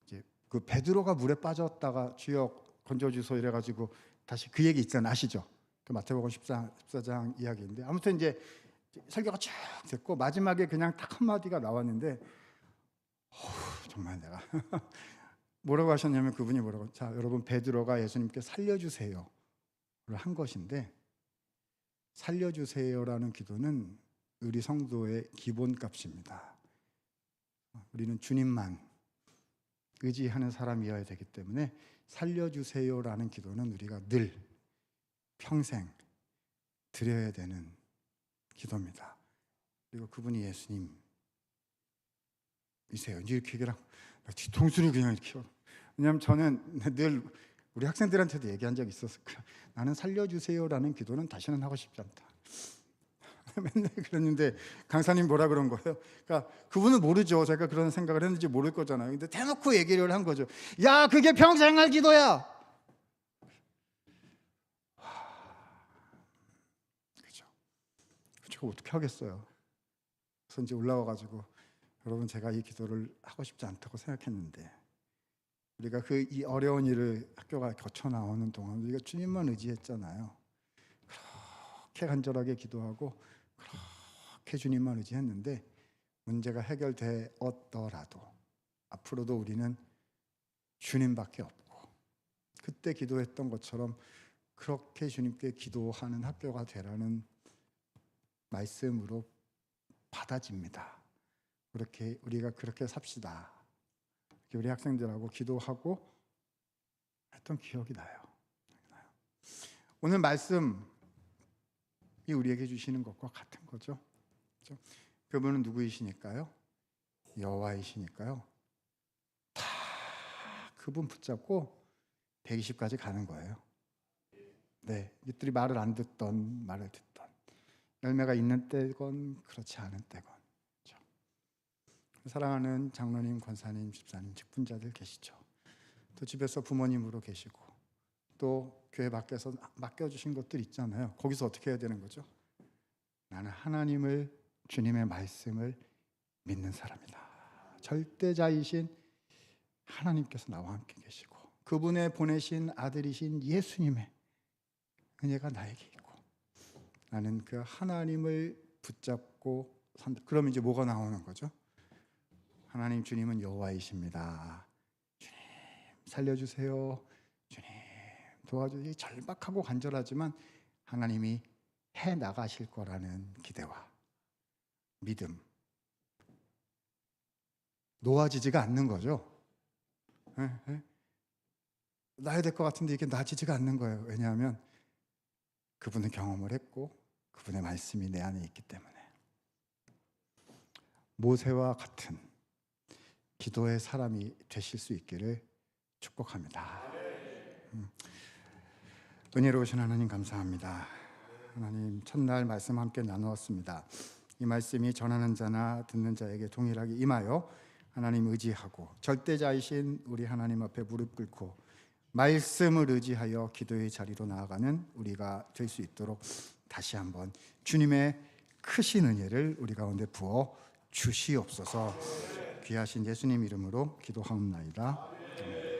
이제 그 베드로가 물에 빠졌다가 주여 건져주소 이래가지고 다시 그 얘기 있잖아요. 아시죠? 그 마태복음 14장 이야기인데 아무튼 이제 설교가 쭉 됐고 마지막에 그냥 딱 한마디가 나왔는데 정말 내가 뭐라고 하셨냐면 그분이 뭐라고 자 여러분 베드로가 예수님께 살려주세요를 한 것인데 살려주세요라는 기도는 우리 성도의 기본값입니다. 우리는 주님만 의지하는 사람이어야 되기 때문에 살려주세요라는 기도는 우리가 늘 평생 드려야 되는 기도입니다. 그리고 그분이 예수님이세요. 이렇게 얘기를 하고 뒤통수를 그냥 이렇게. 왜냐하면 저는 늘 우리 학생들한테도 얘기한 적이 있었어요. 나는 살려주세요라는 기도는 다시는 하고 싶지 않다. 맨날 그랬는데 강사님 뭐라 그런 거예요? 그러니까 그분은 모르죠. 제가 그런 생각을 했는지 모를 거잖아요. 근데 대놓고 얘기를 한 거죠. 야, 그게 평생 할 기도야. 그죠? 제가 어떻게 하겠어요? 그래서 이제 올라와가지고 여러분, 제가 이 기도를 하고 싶지 않다고 생각했는데, 우리가 이 어려운 일을 학교가 거쳐 나오는 동안 우리가 주님만 의지했잖아요. 그렇게 간절하게 기도하고 그렇게 주님만 의지했는데 문제가 해결되었더라도 앞으로도 우리는 주님밖에 없고, 그때 기도했던 것처럼 그렇게 주님께 기도하는 학교가 되라는 말씀으로 받아집니다. 그렇게 우리가 그렇게 삽시다. 우리 학생들하고 기도하고 했던 기억이 나요. 오늘 말씀이 우리에게 주시는 것과 같은 거죠. 그분은 누구이시니까요? 여호와이시니까요. 다 그분 붙잡고 120까지 가는 거예요. 네, 이들이 말을 안 듣던 말을 듣던, 열매가 있는 때건 그렇지 않은 때건. 그렇죠? 사랑하는 장로님, 권사님, 집사님, 직분자들 계시죠? 또 집에서 부모님으로 계시고, 또 교회 밖에서 맡겨주신 것들 있잖아요. 거기서 어떻게 해야 되는 거죠? 나는 하나님을, 주님의 말씀을 믿는 사람이다. 절대자이신 하나님께서 나와 함께 계시고, 그분의 보내신 아들이신 예수님의 은혜가 나에게 있고, 나는 그 하나님을 붙잡고 산다. 그러면 이제 뭐가 나오는 거죠? 하나님, 주님은 여호와이십니다. 주님 살려주세요. 주님 도와주세요. 절박하고 간절하지만 하나님이 해 나가실 거라는 기대와 믿음, 놓아지지가 않는 거죠. 놔야 될 것 같은데 이게 놔지지가 않는 거예요. 왜냐하면 그분은 경험을 했고 그분의 말씀이 내 안에 있기 때문에. 모세와 같은 기도의 사람이 되실 수 있기를 축복합니다. 은혜로우신 하나님, 감사합니다. 하나님, 첫날 말씀 함께 나누었습니다. 이 말씀이 전하는 자나 듣는 자에게 동일하게 임하여 하나님 의지하고 절대자이신 우리 하나님 앞에 무릎 꿇고 말씀을 의지하여 기도의 자리로 나아가는 우리가 될 수 있도록 다시 한번 주님의 크신 은혜를 우리 가운데 부어 주시옵소서. 귀하신 예수님 이름으로 기도하옵나이다.